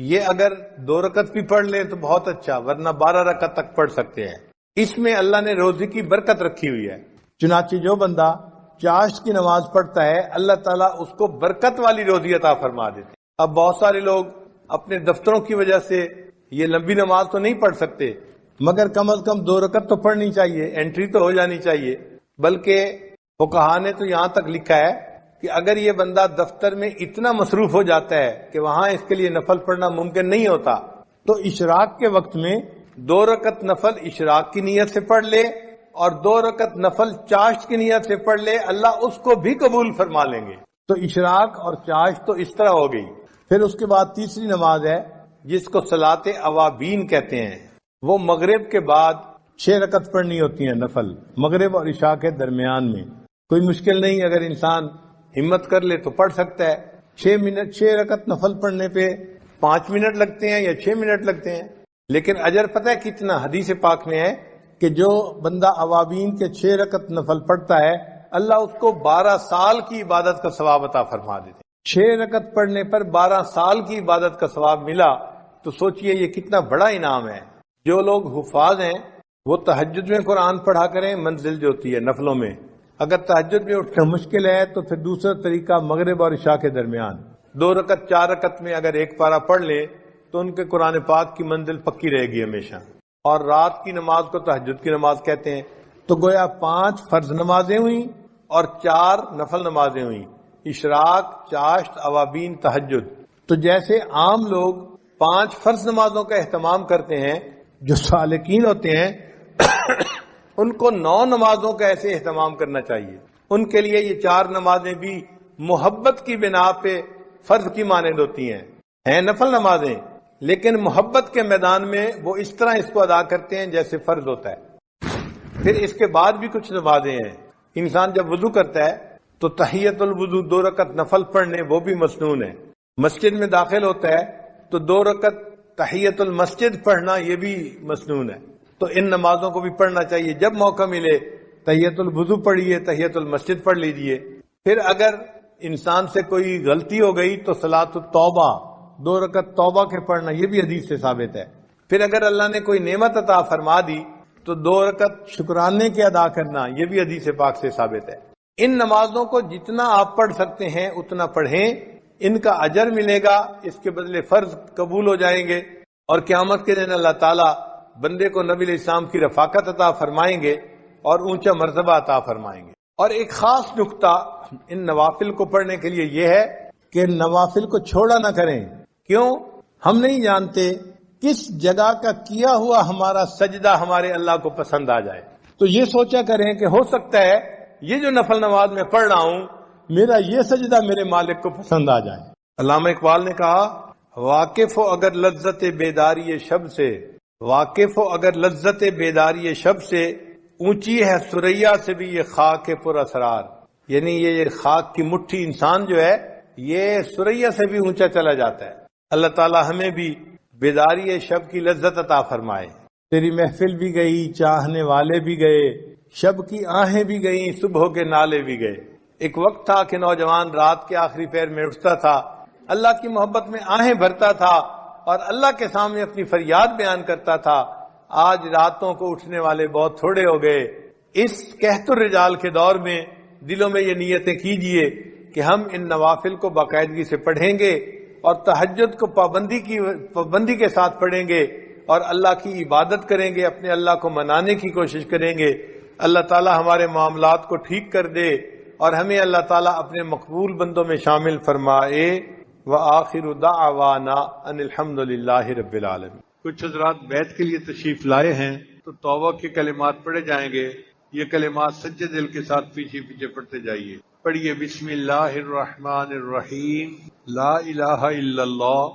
یہ اگر 2 رکعت بھی پڑھ لیں تو بہت اچھا، ورنہ 12 رکعت تک پڑھ سکتے ہیں۔ اس میں اللہ نے روزی کی برکت رکھی ہوئی ہے، چنانچہ جو بندہ چاشت کی نماز پڑھتا ہے اللہ تعالیٰ اس کو برکت والی روزی عطا فرما دیتے ہیں۔ اب بہت سارے لوگ اپنے دفتروں کی وجہ سے یہ لمبی نماز تو نہیں پڑھ سکتے، مگر کم از کم 2 رکعت تو پڑھنی چاہیے، انٹری تو ہو جانی چاہیے۔ بلکہ فقہا نے تو یہاں تک لکھا ہے کہ اگر یہ بندہ دفتر میں اتنا مصروف ہو جاتا ہے کہ وہاں اس کے لیے نفل پڑھنا ممکن نہیں ہوتا، تو اشراق کے وقت میں 2 رکعت نفل اشراق کی نیت سے پڑھ لے اور 2 رکعت نفل چاشت کی نیت سے پڑھ لے، اللہ اس کو بھی قبول فرما لیں گے۔ تو اشراق اور چاشت تو اس طرح ہو گئی۔ پھر اس کے بعد تیسری نماز ہے جس کو صلاۃ اوابین کہتے ہیں۔ وہ مغرب کے بعد 6 رکعت پڑھنی ہوتی ہیں نفل، مغرب اور عشاء کے درمیان میں۔ کوئی مشکل نہیں، اگر انسان ہمت کر لے تو پڑھ سکتا ہے۔ 6 رکعت نفل پڑھنے پہ 5 منٹ لگتے ہیں یا 6 منٹ لگتے ہیں، لیکن اجر پتہ ہے کتنا؟ حدیث پاک میں ہے کہ جو بندہ اوابین کے 6 رکعت نفل پڑھتا ہے اللہ اس کو 12 سال کی عبادت کا ثواب عطا فرما دیتے ہیں۔ 6 رکعت پڑھنے پر 12 سال کی عبادت کا ثواب ملا تو سوچئے یہ کتنا بڑا انعام ہے۔ جو لوگ حفاظ ہیں وہ تہجد میں قرآن پڑھا کریں، منزل جو ہوتی ہے نفلوں میں۔ اگر تہجد میں اٹھنا مشکل ہے تو پھر دوسرا طریقہ مغرب اور عشاء کے درمیان 2 رکعت 4 رکعت میں اگر ایک پارہ پڑھ لیں تو ان کے قرآن پاک کی منزل پکی رہے گی ہمیشہ. اور رات کی نماز کو تہجد کی نماز کہتے ہیں. تو گویا 5 فرض نمازیں ہوئیں اور 4 نفل نمازیں ہوئیں، اشراق، چاشت، اوابین، تہجد. تو جیسے عام لوگ 5 فرض نمازوں کا اہتمام کرتے ہیں، جو سالکین ہوتے ہیں ان کو 9 نمازوں کا ایسے اہتمام کرنا چاہیے. ان کے لیے یہ 4 نمازیں بھی محبت کی بنا پہ فرض کی مانند ہوتی ہیں نفل نمازیں، لیکن محبت کے میدان میں وہ اس طرح اس کو ادا کرتے ہیں جیسے فرض ہوتا ہے. پھر اس کے بعد بھی کچھ نمازیں ہیں. انسان جب وضو کرتا ہے تو تحیت الوضو 2 رکعت نفل پڑھنے وہ بھی مسنون ہے. مسجد میں داخل ہوتا ہے تو 2 رکعت تحیت المسجد پڑھنا یہ بھی مسنون ہے. تو ان نمازوں کو بھی پڑھنا چاہیے. جب موقع ملے تحیت الوضو پڑھیے، تحیت المسجد پڑھ لیجئے. پھر اگر انسان سے کوئی غلطی ہو گئی تو صلاۃ التوبہ 2 رکعت توبہ کے پڑھنا یہ بھی حدیث سے ثابت ہے. پھر اگر اللہ نے کوئی نعمت عطا فرما دی تو 2 رکعت شکرانے کے ادا کرنا یہ بھی حدیث پاک سے ثابت ہے. ان نمازوں کو جتنا آپ پڑھ سکتے ہیں اتنا پڑھیں، ان کا اجر ملے گا، اس کے بدلے فرض قبول ہو جائیں گے، اور قیامت کے دن اللہ تعالیٰ بندے کو نبی علیہ السلام کی رفاقت عطا فرمائیں گے اور اونچا مرتبہ عطا فرمائیں گے. اور ایک خاص نقطہ ان نوافل کو پڑھنے کے لیے یہ ہے کہ نوافل کو چھوڑا نہ کریں. کیوں؟ ہم نہیں جانتے کس جگہ کا کیا ہوا ہمارا سجدہ ہمارے اللہ کو پسند آ جائے. تو یہ سوچا کریں کہ ہو سکتا ہے یہ جو نفل نماز میں پڑھ رہا ہوں میرا یہ سجدہ میرے مالک کو پسند آ جائے. علامہ اقبال نے کہا واقف ہو اگر لذت بیداری شب سے، واقف ہو اگر لذت بیداری شب سے، اونچی ہے سریا سے بھی یہ خاک پر اسرار. یعنی یہ خاک کی مٹھی انسان جو ہے یہ سریا سے بھی اونچا چلا جاتا ہے. اللہ تعالی ہمیں بھی بیداری شب کی لذت عطا فرمائے. تیری محفل بھی گئی، چاہنے والے بھی گئے، شب کی آہیں بھی گئیں، صبح کے نالے بھی گئے. ایک وقت تھا کہ نوجوان رات کے آخری پہر میں اٹھتا تھا، اللہ کی محبت میں آہیں بھرتا تھا اور اللہ کے سامنے اپنی فریاد بیان کرتا تھا. آج راتوں کو اٹھنے والے بہت تھوڑے ہو گئے. اس قحط الرجال کے دور میں دلوں میں یہ نیتیں کیجئے کہ ہم ان نوافل کو باقاعدگی سے پڑھیں گے اور تہجد کو پابندی کے ساتھ پڑھیں گے اور اللہ کی عبادت کریں گے، اپنے اللہ کو منانے کی کوشش کریں گے. اللہ تعالی ہمارے معاملات کو ٹھیک کر دے اور ہمیں اللہ تعالی اپنے مقبول بندوں میں شامل فرمائے. وآخر دعوانا ان الحمد للہ رب العالمین. کچھ حضرات بیت کے لیے تشریف لائے ہیں تو توبہ کے کلمات پڑھے جائیں گے. یہ کلمات سچے دل کے ساتھ پیچھے پیچھے پڑھتے جائیے. پڑھیے بسم اللہ الرحمن الرحیم، لا الہ الا اللہ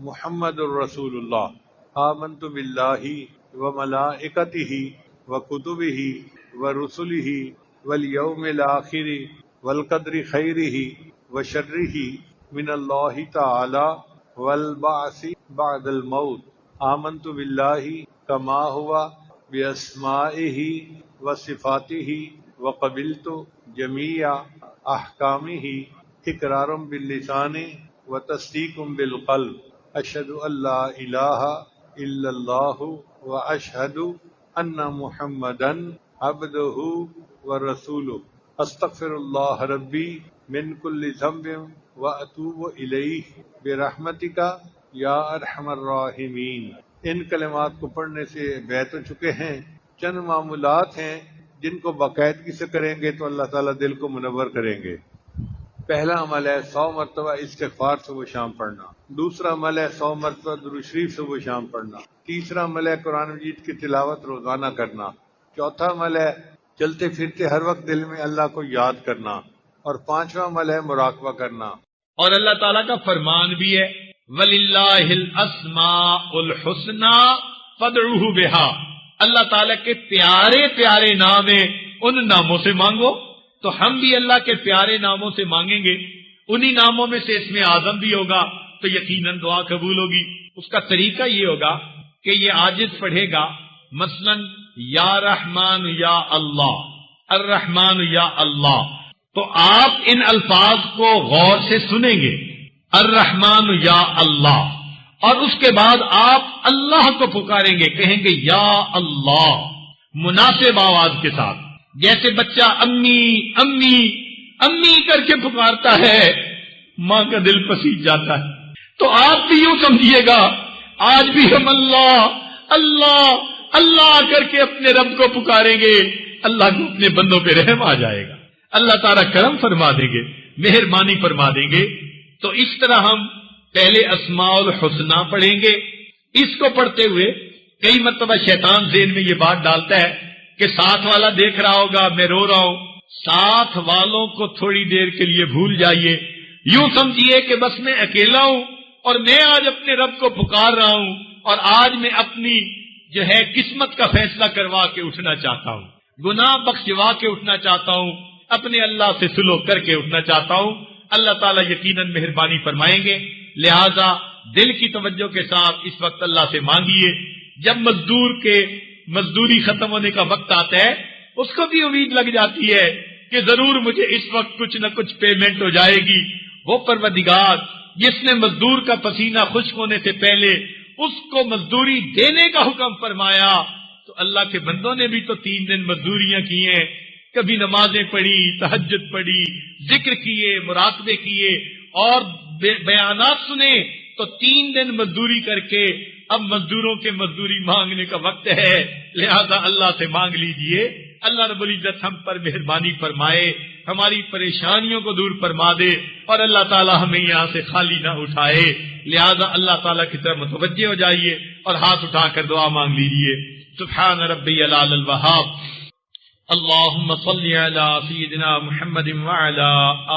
محمد الرسول اللہ، آمنت باللہ وملائکتہ وکتبہ ورسلہ والیوم الآخر والقدر خیرہ وشرہ من اللہ تعالی والبعث بعد الموت. آمنت باللہ کما ہوا باسمائہ وصفاتہ وقبلت جمیع احکامہ اقرار باللسان وتصدیق بالقلب. اشہد ان لا الہ الا اللہ واشہد ان محمدا عبدہ ورسولہ. استغفر اللہ ربی من کل ذنب واتوب الیہ برحمتک یا ارحم الراحمین. ان کلمات کو پڑھنے سے بیت ہو چکے ہیں. چند معمولات ہیں جن کو باقاعدگی سے کریں گے تو اللہ تعالیٰ دل کو منور کریں گے. پہلا عمل ہے 100 مرتبہ استغفار صبح شام پڑھنا. دوسرا عمل ہے 100 مرتبہ درود شریف صبح شام پڑھنا. تیسرا عمل ہے قرآن مجید کی تلاوت روزانہ کرنا. چوتھا عمل ہے چلتے پھرتے ہر وقت دل میں اللہ کو یاد کرنا. اور پانچواں عمل ہے مراقبہ کرنا. اور اللہ تعالیٰ کا فرمان بھی ہے وَلِلَّهِ الْأَسْمَاءُ الْحُسْنَى فَادْعُوهُ بِهَا. اللہ تعالیٰ کے پیارے پیارے نام ہیں، ان ناموں سے مانگو. تو ہم بھی اللہ کے پیارے ناموں سے مانگیں گے. انہی ناموں میں سے اسم اعظم بھی ہوگا تو یقیناً دعا قبول ہوگی. اس کا طریقہ یہ ہوگا کہ یہ عاجز پڑھے گا مثلا یا رحمان یا اللہ، الرحمن یا اللہ. تو آپ ان الفاظ کو غور سے سنیں گے، الرحمن یا اللہ، اور اس کے بعد آپ اللہ کو پکاریں گے، کہیں گے یا اللہ مناسب آواز کے ساتھ. جیسے بچہ امی امی امی کر کے پکارتا ہے، ماں کا دل پسیج جاتا ہے. تو آپ بھی یوں سمجھیے گا آج بھی ہم اللہ اللہ اللہ کر کے اپنے رب کو پکاریں گے، اللہ کو اپنے بندوں پہ رحم آ جائے گا، اللہ تعالیٰ کرم فرما دیں گے، مہربانی فرما دیں گے۔ تو اس طرح ہم پہلے اسماء الحسنہ پڑھیں گے۔ اس کو پڑھتے ہوئے کئی مرتبہ شیطان ذہن میں یہ بات ڈالتا ہے کہ ساتھ والا دیکھ رہا ہوگا میں رو رہا ہوں، ساتھ والوں کو تھوڑی دیر کے لیے بھول جائیے، یوں سمجھیے کہ بس میں اکیلا ہوں اور میں آج اپنے رب کو پکار رہا ہوں اور آج میں اپنی جو ہے قسمت کا فیصلہ کروا کے اٹھنا چاہتا ہوں، گناہ بخشوا کے اٹھنا چاہتا ہوں، اپنے اللہ سے سلوک کر کے اٹھنا چاہتا ہوں۔ اللہ تعالیٰ یقیناً مہربانی فرمائیں گے، لہذا دل کی توجہ کے ساتھ اس وقت اللہ سے مانگیے۔ جب مزدور کے مزدوری ختم ہونے کا وقت آتا ہے اس کو بھی امید لگ جاتی ہے کہ ضرور مجھے اس وقت کچھ نہ کچھ پیمنٹ ہو جائے گی۔ وہ پروردگار جس نے مزدور کا پسینہ خشک ہونے سے پہلے اس کو مزدوری دینے کا حکم فرمایا، تو اللہ کے بندوں نے بھی تو 3 دن مزدوریاں کی ہیں، کبھی نمازیں پڑھی، تہجد پڑھی، ذکر کیے، مراقبے کیے اور بیانات سنے، تو 3 دن مزدوری کر کے اب مزدوروں کے مزدوری مانگنے کا وقت ہے، لہذا اللہ سے مانگ لیجئے۔ اللہ رب العزت ہم پر مہربانی فرمائے، ہماری پریشانیوں کو دور فرما دے اور اللہ تعالی ہمیں یہاں سے خالی نہ اٹھائے۔ لہذا اللہ تعالیٰ کی طرف متوجہ ہو جائیے اور ہاتھ اٹھا کر دعا مانگ لیجئے۔ سبحان ربی العلی الوہاب، اللہم صلی علی سیدنا محمد وعلی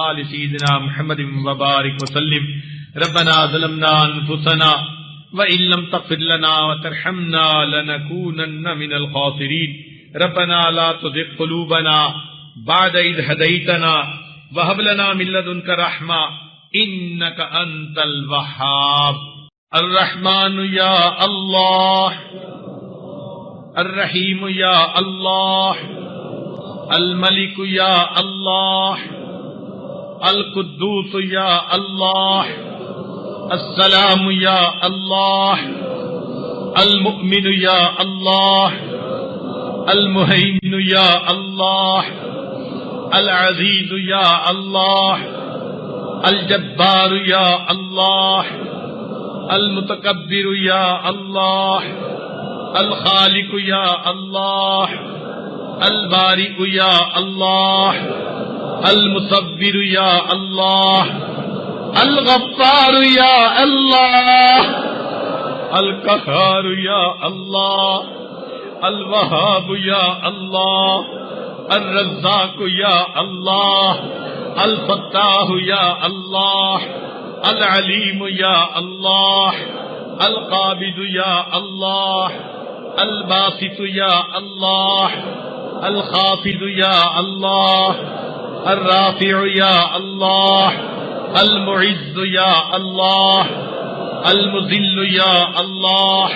آل سیدنا محمد وبارک وسلم۔ ربنا ظلمنا انفسنا وإن لم تغفر لنا وترحمنا لنكونن من الخاسرين۔ ربنا لا تزغ قلوبنا بعد إذ هديتنا وهب لنا من لدنك رحمة إنك أنت الوهاب۔ الرحمن يا الله، الرحيم يا الله، الملك يا الله، القدوس يا الله، السلام يا الله، المؤمن يا الله، المهيمن يا الله، العزيز يا الله، الجبار يا الله، المتكبر يا الله، الخالق يا الله، البارئ يا الله، المصور يا الله، الغفار يا الله، القهار يا الله، الوهاب يا الله، الرزاق يا الله، الفتاح يا الله، العليم يا الله، القابض يا الله، الباسط يا الله، الخافض يا الله، الرافع يا الله، المعز يا الله، المذل يا الله،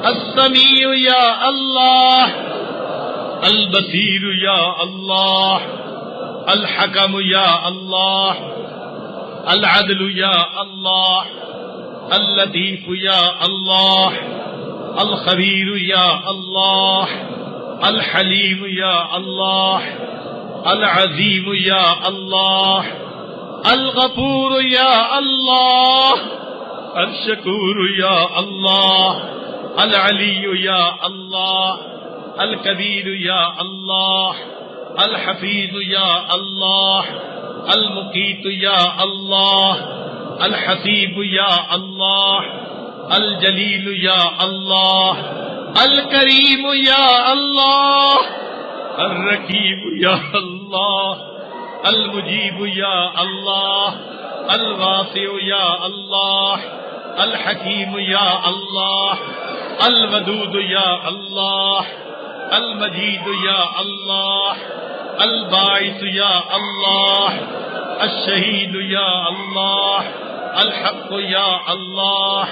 السميع يا الله، البصير يا الله، الحكم يا الله، العدل يا الله، اللطيف يا الله، الخبير يا الله، الحليم يا الله، العظيم يا الله، الغفور يا الله، الشكور يا الله، العلي يا الله، الكبير يا الله، الحفيظ يا الله، المقيت يا الله، الحسيب يا الله، الجليل يا الله، الكريم يا الله، الرقيب يا الله، المجيب يا الله، الواسع يا الله، الحكيم يا الله، الودود يا الله، المجيد يا الله، الباعث يا الله، الشهيد يا الله، الحق يا الله،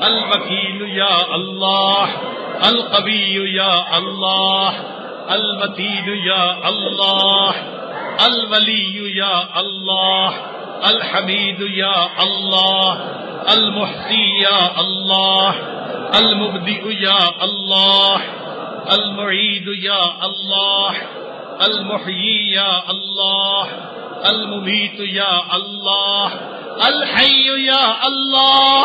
الوكيل يا الله، القوي يا الله، المتين يا الله، الولي يا الله، الحميد يا الله، المحصي يا الله، المبدئ يا الله، المعيد يا الله، المحيي يا الله، المميت يا الله، الحي يا الله،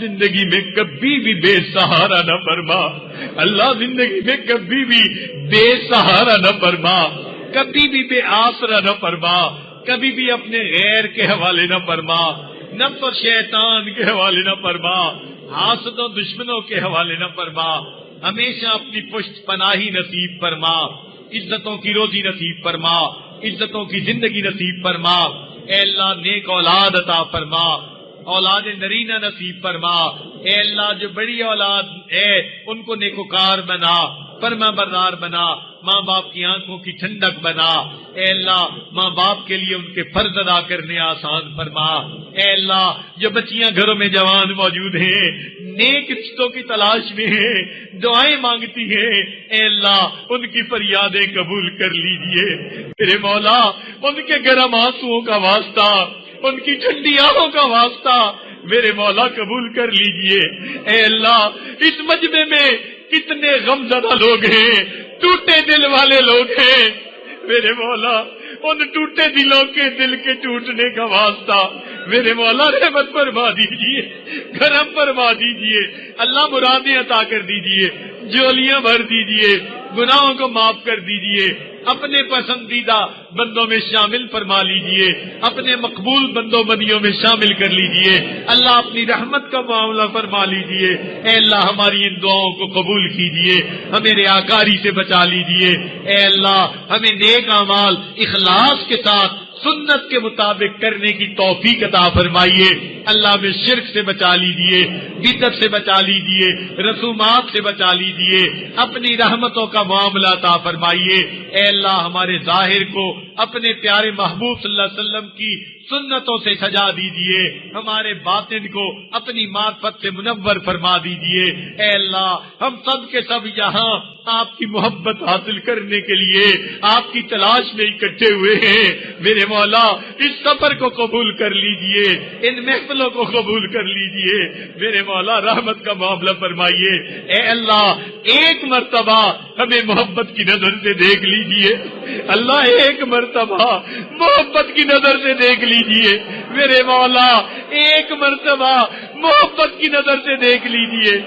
زندگی میں کبھی بھی بے سہارا نہ فرما، اللہ زندگی میں کبھی بھی بے سہارا نہ فرما، کبھی بھی بے آسرا نہ فرما، کبھی بھی اپنے غیر کے حوالے نہ فرما، نفس اور شیطان کے حوالے نہ فرما، حاسدوں دشمنوں کے حوالے نہ فرما، ہمیشہ اپنی پشت پناہی نصیب فرما، عزتوں کی روزی نصیب فرما، عزتوں کی زندگی نصیب فرما، اے اللہ نیک اولاد عطا فرما، اولاد نرینہ نصیب فرما، اے اللہ جو بڑی اولاد ہے ان کو نیکوکار بنا، فرما بردار بنا، ماں باپ کی آنکھوں کی ٹھنڈک بنا، اے اللہ ماں باپ کے لیے ان کے فرض ادا کرنے آسان فرما، اے اللہ جو بچیاں گھروں میں جوان موجود ہیں نیک رشتوں کی تلاش میں ہیں، دعائیں مانگتی ہیں، اے اللہ ان کی فریادیں قبول کر لیجئے میرے مولا، ان کے گرم آنسوؤں کا واسطہ، ان کی ٹھنڈی آہوں کا واسطہ میرے مولا قبول کر لیجئے، اے اللہ اس مجمع میں کتنے غم زدہ لوگ ہیں، ٹوٹے دل والے لوگ ہیں میرے مولا، ان ٹوٹے دلوں کے دل کے ٹوٹنے کا واسطہ میرے مولا رحمت فرما دیجئے، کرم فرما دیجئے، اللہ مرادیں عطا کر دیجئے، جولیاں بھر دیجئے، گناہوں کو معاف کر دیجئے، اپنے پسندیدہ بندوں میں شامل فرما لیجئے، اپنے مقبول بندوں بندیوں میں شامل کر لیجئے، اللہ اپنی رحمت کا معاملہ فرما لیجئے، اے اللہ ہماری ان دعاؤں کو قبول کیجئے، ہمیں ریاکاری سے بچا لیجئے، اے اللہ ہمیں نیک اعمال اخلاص کے ساتھ سنت کے مطابق کرنے کی توفیق عطا فرمائیے، اللہ میں شرک سے بچا لیجئے، بدعت سے بچا لیجئے، رسومات سے بچا لیجئے، اپنی رحمتوں کا معاملہ عطا فرمائیے، اے اللہ ہمارے ظاہر کو اپنے پیارے محبوب صلی اللہ علیہ وسلم کی سنتوں سے سجا دیجئے، ہمارے باطن کو اپنی معرفت سے منور فرما دیجئے، اے اللہ ہم سب کے سب یہاں آپ کی محبت حاصل کرنے کے لیے آپ کی تلاش میں اکٹھے ہوئے ہیں، میرے مولا اس سفر کو قبول کر لیجئے، ان محفلوں کو قبول کر لیجئے، میرے مولا رحمت کا معاملہ فرمائیے، اے اللہ ایک مرتبہ ہمیں محبت کی نظر سے دیکھ لیجئے، اللہ ایک مرتبہ محبت کی نظر سے دیکھ لیجئے میرے مولا، ایک مرتبہ محبت کی نظر سے دیکھ لیجئے،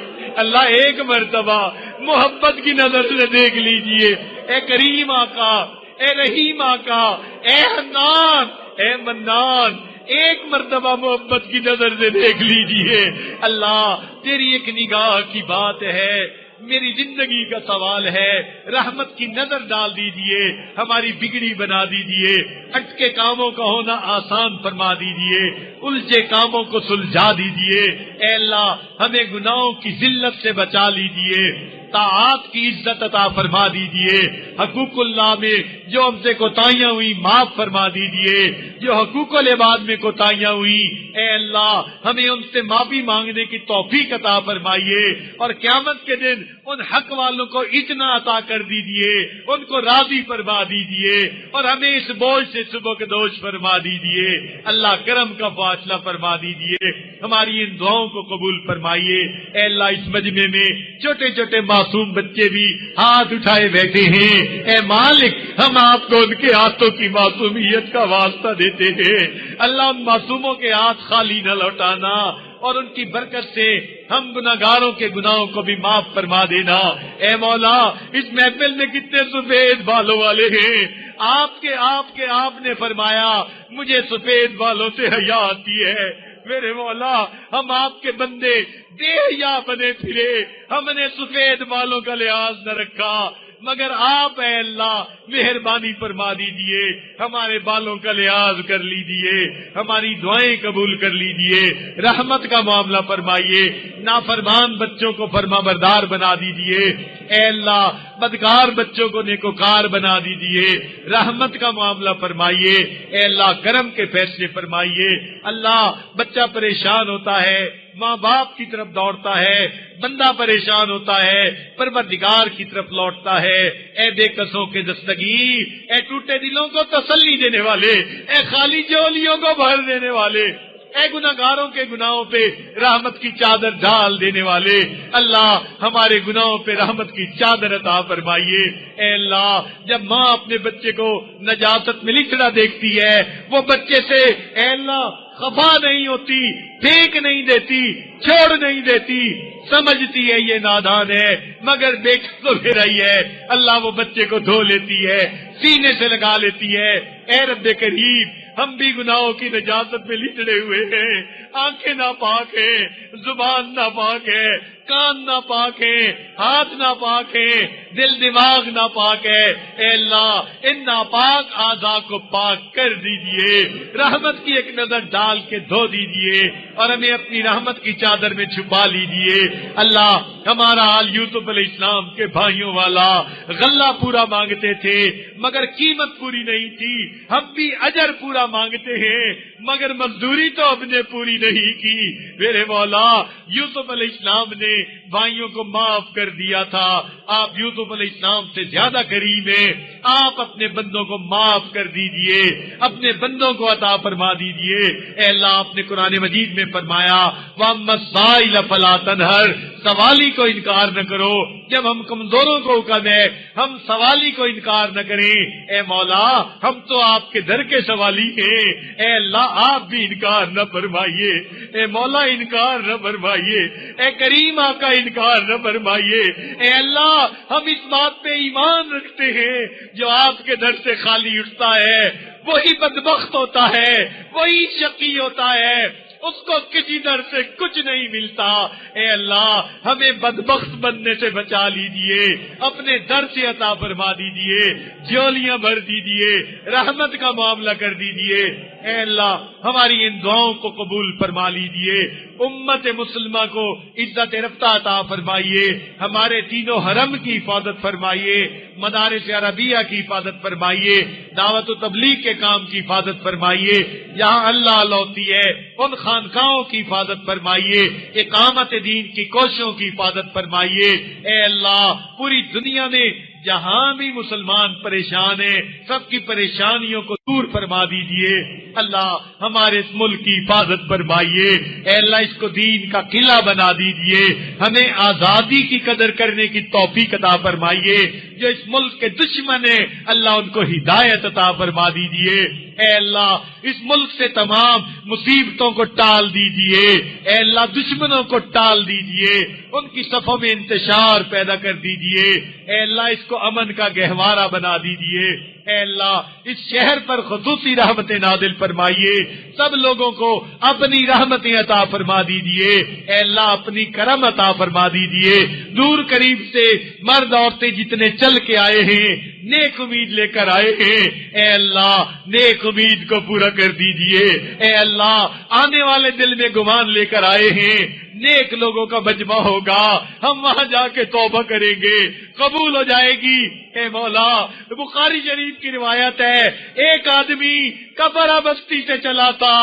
اللہ ایک مرتبہ محبت کی نظر سے دیکھ لیجئے، اے کریم آقا، اے رحیم آقا، اے حنان، اے منان، ایک مرتبہ محبت کی نظر سے دیکھ لیجئے، اللہ تیری ایک نگاہ کی بات ہے، میری زندگی کا سوال ہے، رحمت کی نظر ڈال دیجئے، ہماری بگڑی بنا دیجئے، اٹکے کاموں کا ہونا آسان فرما دیجئے، الجھے کاموں کو سلجھا دیجئے، اے اللہ ہمیں گناہوں کی ذلت سے بچا لیجئے، طاعات کی عزت عطا فرما دیجئے، حقوق اللہ میں جو ہم سے کوتاہیاں ہوئی معاف فرما دیجئے، جو حقوق العباد میں کوتاہیاں ہوئی اے اللہ ہمیں ان سے معافی مانگنے کی توفیق عطا فرمائیے، اور قیامت کے دن ان حق والوں کو اتنا عطا کر دیجئے، ان کو راضی فرما دیجئے، اور ہمیں اس بوجھ سے سبکدوش فرما دیجئے، اللہ کرم کا فاصلہ فرما دیجئے، ہماری ان دعاؤں کو قبول فرمائیے، اے اللہ اس مجمع میں چھوٹے چھوٹے معصوم بچے بھی ہاتھ اٹھائے بیٹھے ہیں، اے مالک ہم آپ کو ان کے ہاتھوں کی معصومیت کا واسطہ دیتے ہیں، اللہ ان معصوموں کے ہاتھ خالی نہ لوٹانا، اور ان کی برکت سے ہم گناہگاروں کے گناہوں کو بھی معاف فرما دینا، اے مولا اس محفل میں کتنے سفید بالوں والے ہیں، آپ نے فرمایا مجھے سفید بالوں سے حیا آتی ہے، میرے مولا ہم آپ کے بندے بے حیا بنے پھرے، ہم نے سفید بالوں کا لحاظ نہ رکھا، مگر آپ اے اللہ مہربانی فرما دیجئے، ہمارے بالوں کا لحاظ کر لیجئے، ہماری دعائیں قبول کر لیجئے، رحمت کا معاملہ فرمائیے، نافرمان بچوں کو فرما بردار بنا دیجئے، اے اللہ بدکار بچوں کو نیکوکار بنا دیجئے، رحمت کا معاملہ فرمائیے، اے اللہ کرم کے فیصلے فرمائیے، اللہ بچہ پریشان ہوتا ہے ماں باپ کی طرف دوڑتا ہے، بندہ پریشان ہوتا ہے پروردگار کی طرف لوٹتا ہے، اے بے کسوں کے دستگیر، اے ٹوٹے دلوں کو تسلی دینے والے، اے خالی جولیوں کو بھر دینے والے، اے گناہگاروں کے گناہوں پہ رحمت کی چادر ڈال دینے والے، اللہ ہمارے گناہوں پہ رحمت کی چادر عطا فرمائیے، اے اللہ جب ماں اپنے بچے کو نجاست میں لکھنا دیکھتی ہے وہ بچے سے اے اللہ خفا نہیں ہوتی، پھینک نہیں دیتی، چھوڑ نہیں دیتی، سمجھتی ہے یہ نادان ہے، مگر بیٹا تو میرا ہی ہے۔ اللہ وہ بچے کو دھو لیتی ہے، سینے سے لگا لیتی ہے۔ اے رب کریم، ہم بھی گناہوں کی نجاست میں لچڑے ہوئے ہیں، آنکھیں ناپاک ہیں، زبان ناپاک ہے، کان ناپاک ہے، ہاتھ ناپاک ہے، دل دماغ ناپاک ہے۔ اے اللہ ان ناپاک اعضاء کو پاک کر دیجئے، رحمت کی ایک نظر ڈال کے دھو دیجئے اور ہمیں اپنی رحمت کی چادر میں چھپا لیجئے۔ اللہ ہمارا حال یوسف علیہ السلام کے بھائیوں والا، غلہ پورا مانگتے تھے مگر قیمت پوری نہیں تھی، ہم بھی اجر پورا مانگتے ہیں مگر مزدوری تو ہم نے پوری نہیں کی۔ میرے مولا یوسف علیہ السلام نے بھائیوں کو معاف کر دیا تھا، آپ یوسف علیہ السلام سے زیادہ کریم ہیں، آپ اپنے بندوں کو معاف کر دیجئے، اپنے بندوں کو عطا فرما دیجئے۔ اے اللہ آپ نے قرآن مجید میں فرمایا وَأَمَّا السَّائِلَ فَلَا تَنْهَرْ، سوالی کو انکار نہ کرو۔ جب ہم کمزوروں کو حکم ہے ہم سوالی کو انکار نہ کریں۔ اے مولا ہم تو آپ کے در کے سوالی ہیں، اے اللہ آپ بھی انکار نہ فرمائیے، اے مولا انکار نہ فرمائیے، اے کریم آقا انکار نہ فرمائیے۔ اے اللہ ہم اس بات پہ ایمان رکھتے ہیں جو آپ کے در سے خالی اٹھتا ہے وہی بدبخت ہوتا ہے، وہی شقی ہوتا ہے، اس کو کسی در سے کچھ نہیں ملتا۔ اے اللہ ہمیں بدبخت بننے سے بچا لیجئے، اپنے در سے عطا فرما دیجئے، جھولیاں بھر دیجئے، رحمت کا معاملہ کر دیجئے۔ اے اللہ ہماری ان دعاؤں کو قبول فرما لیجئے، امت مسلمہ کو عزت رفتہ عطا فرمائیے، ہمارے تینوں حرم کی حفاظت فرمائیے، مدارس عربیہ کی حفاظت فرمائیے، دعوت و تبلیغ کے کام کی حفاظت فرمائیے، جہاں اللہ ہوتی ہے ان خانقاہوں کی حفاظت فرمائیے، اقامت دین کی کوششوں کی حفاظت فرمائیے۔ اے اللہ پوری دنیا میں جہاں بھی مسلمان پریشان ہیں سب کی پریشانیوں کو دور فرما دیجئے۔ اللہ ہمارے اس ملک کی حفاظت فرمائیے، اے اللہ اس کو دین کا قلعہ بنا دیجئے، ہمیں آزادی کی قدر کرنے کی توفیق عطا فرمائیے۔ جو اس ملک کے دشمن ہیں اللہ ان کو ہدایت عطا فرما دیجئے۔ اے اللہ اس ملک سے تمام مصیبتوں کو ٹال دیجئے، اے اللہ دشمنوں کو ٹال دیجئے، ان کی صفوں میں انتشار پیدا کر دیجئے۔ اے اللہ اس کو امن کا گہوارہ بنا دیجئے۔ اے اللہ اس شہر پر خصوصی رحمتیں نازل فرمائیے، سب لوگوں کو اپنی رحمتیں عطا فرما دیجئے۔ اے اللہ اپنی کرم عطا فرما دیجئے، دور قریب سے مرد عورتیں جتنے چل کے آئے ہیں نیک امید لے کر آئے ہیں، اے اللہ نیک امید کو پورا کر دیجئے۔ اے اللہ آنے والے دل میں گمان لے کر آئے ہیں نیک لوگوں کا مجمع ہوگا، ہم وہاں جا کے توبہ کریں گے، قبول ہو جائے گی۔ اے مولا بخاری شریف کی روایت ہے ایک آدمی کبرا بستی سے چلا تھا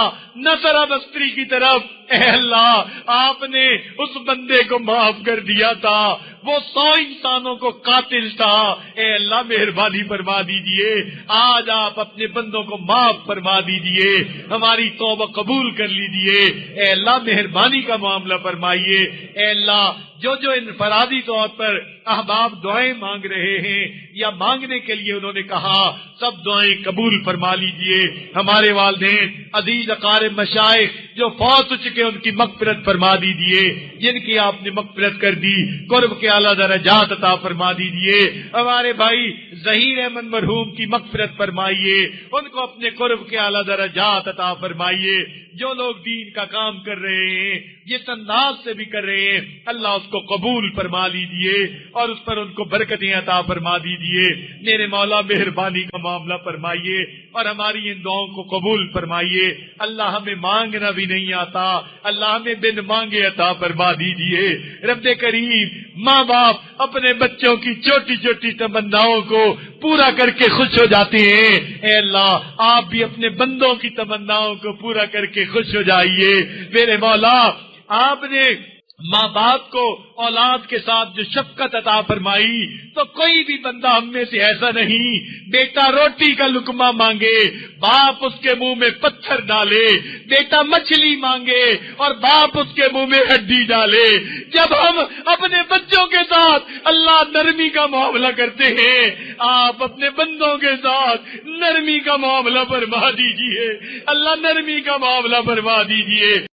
نصرہ بستی کی طرف، اے اللہ آپ نے اس بندے کو معاف کر دیا تھا، وہ 100 انسانوں کو قاتل تھا۔ اے اللہ مہربانی فرما دیجئے، آج آپ اپنے بندوں کو معاف فرما دیجئے، ہماری توبہ قبول کر لیجئے۔ اے اللہ مہربانی کا معاملہ فرمائیے۔ اے اللہ جو انفرادی طور پر احباب دعائیں مانگ رہے ہیں یا مانگنے کے لیے انہوں نے کہا سب دعائیں قبول فرما لیجئے۔ ہمارے والدین عزیز اقارب مشائخ جو فوت ہو چکے ان کی مغفرت فرما دیجئے، جن کی آپ نے مغفرت کر دی قرب کے اعلیٰ درجات عطا فرما دیجئے۔ ہمارے بھائی ظہیر احمد مرحوم کی مغفرت فرمائیے، ان کو اپنے قرب کے اعلیٰ درجات عطا فرمائیے۔ جو لوگ دین کا کام کر رہے ہیں جس انداز سے بھی کر رہے ہیں اللہ اس کو قبول فرما لیجئے اور اس پر ان کو برکتیں عطا فرما دیجئے۔ میرے مولا مہربانی کا معاملہ فرمائیے اور ہماری ان دعاؤں کو قبول فرمائیے۔ اللہ ہمیں مانگنا بھی نہیں آتا، اللہ ہمیں بن مانگے عطا فرما دیجئے۔ رب کریم ماں باپ اپنے بچوں کی چھوٹی چھوٹی تمناؤں کو پورا کر کے خوش ہو جاتے ہیں، اے اللہ آپ بھی اپنے بندوں کی تمناؤں کو پورا کر کے خوش ہو جائیے۔ میرے مولا آپ نے ماں باپ کو اولاد کے ساتھ جو شفقت عطا فرمائی تو کوئی بھی بندہ ہم میں سے ایسا نہیں بیٹا روٹی کا لقمہ مانگے باپ اس کے منہ میں پتھر ڈالے، بیٹا مچھلی مانگے اور باپ اس کے منہ میں ہڈی ڈالے۔ جب ہم اپنے بچوں کے ساتھ اللہ نرمی کا معاملہ کرتے ہیں، آپ اپنے بندوں کے ساتھ نرمی کا معاملہ فرما دیجئے، اللہ نرمی کا معاملہ فرما دیجئے۔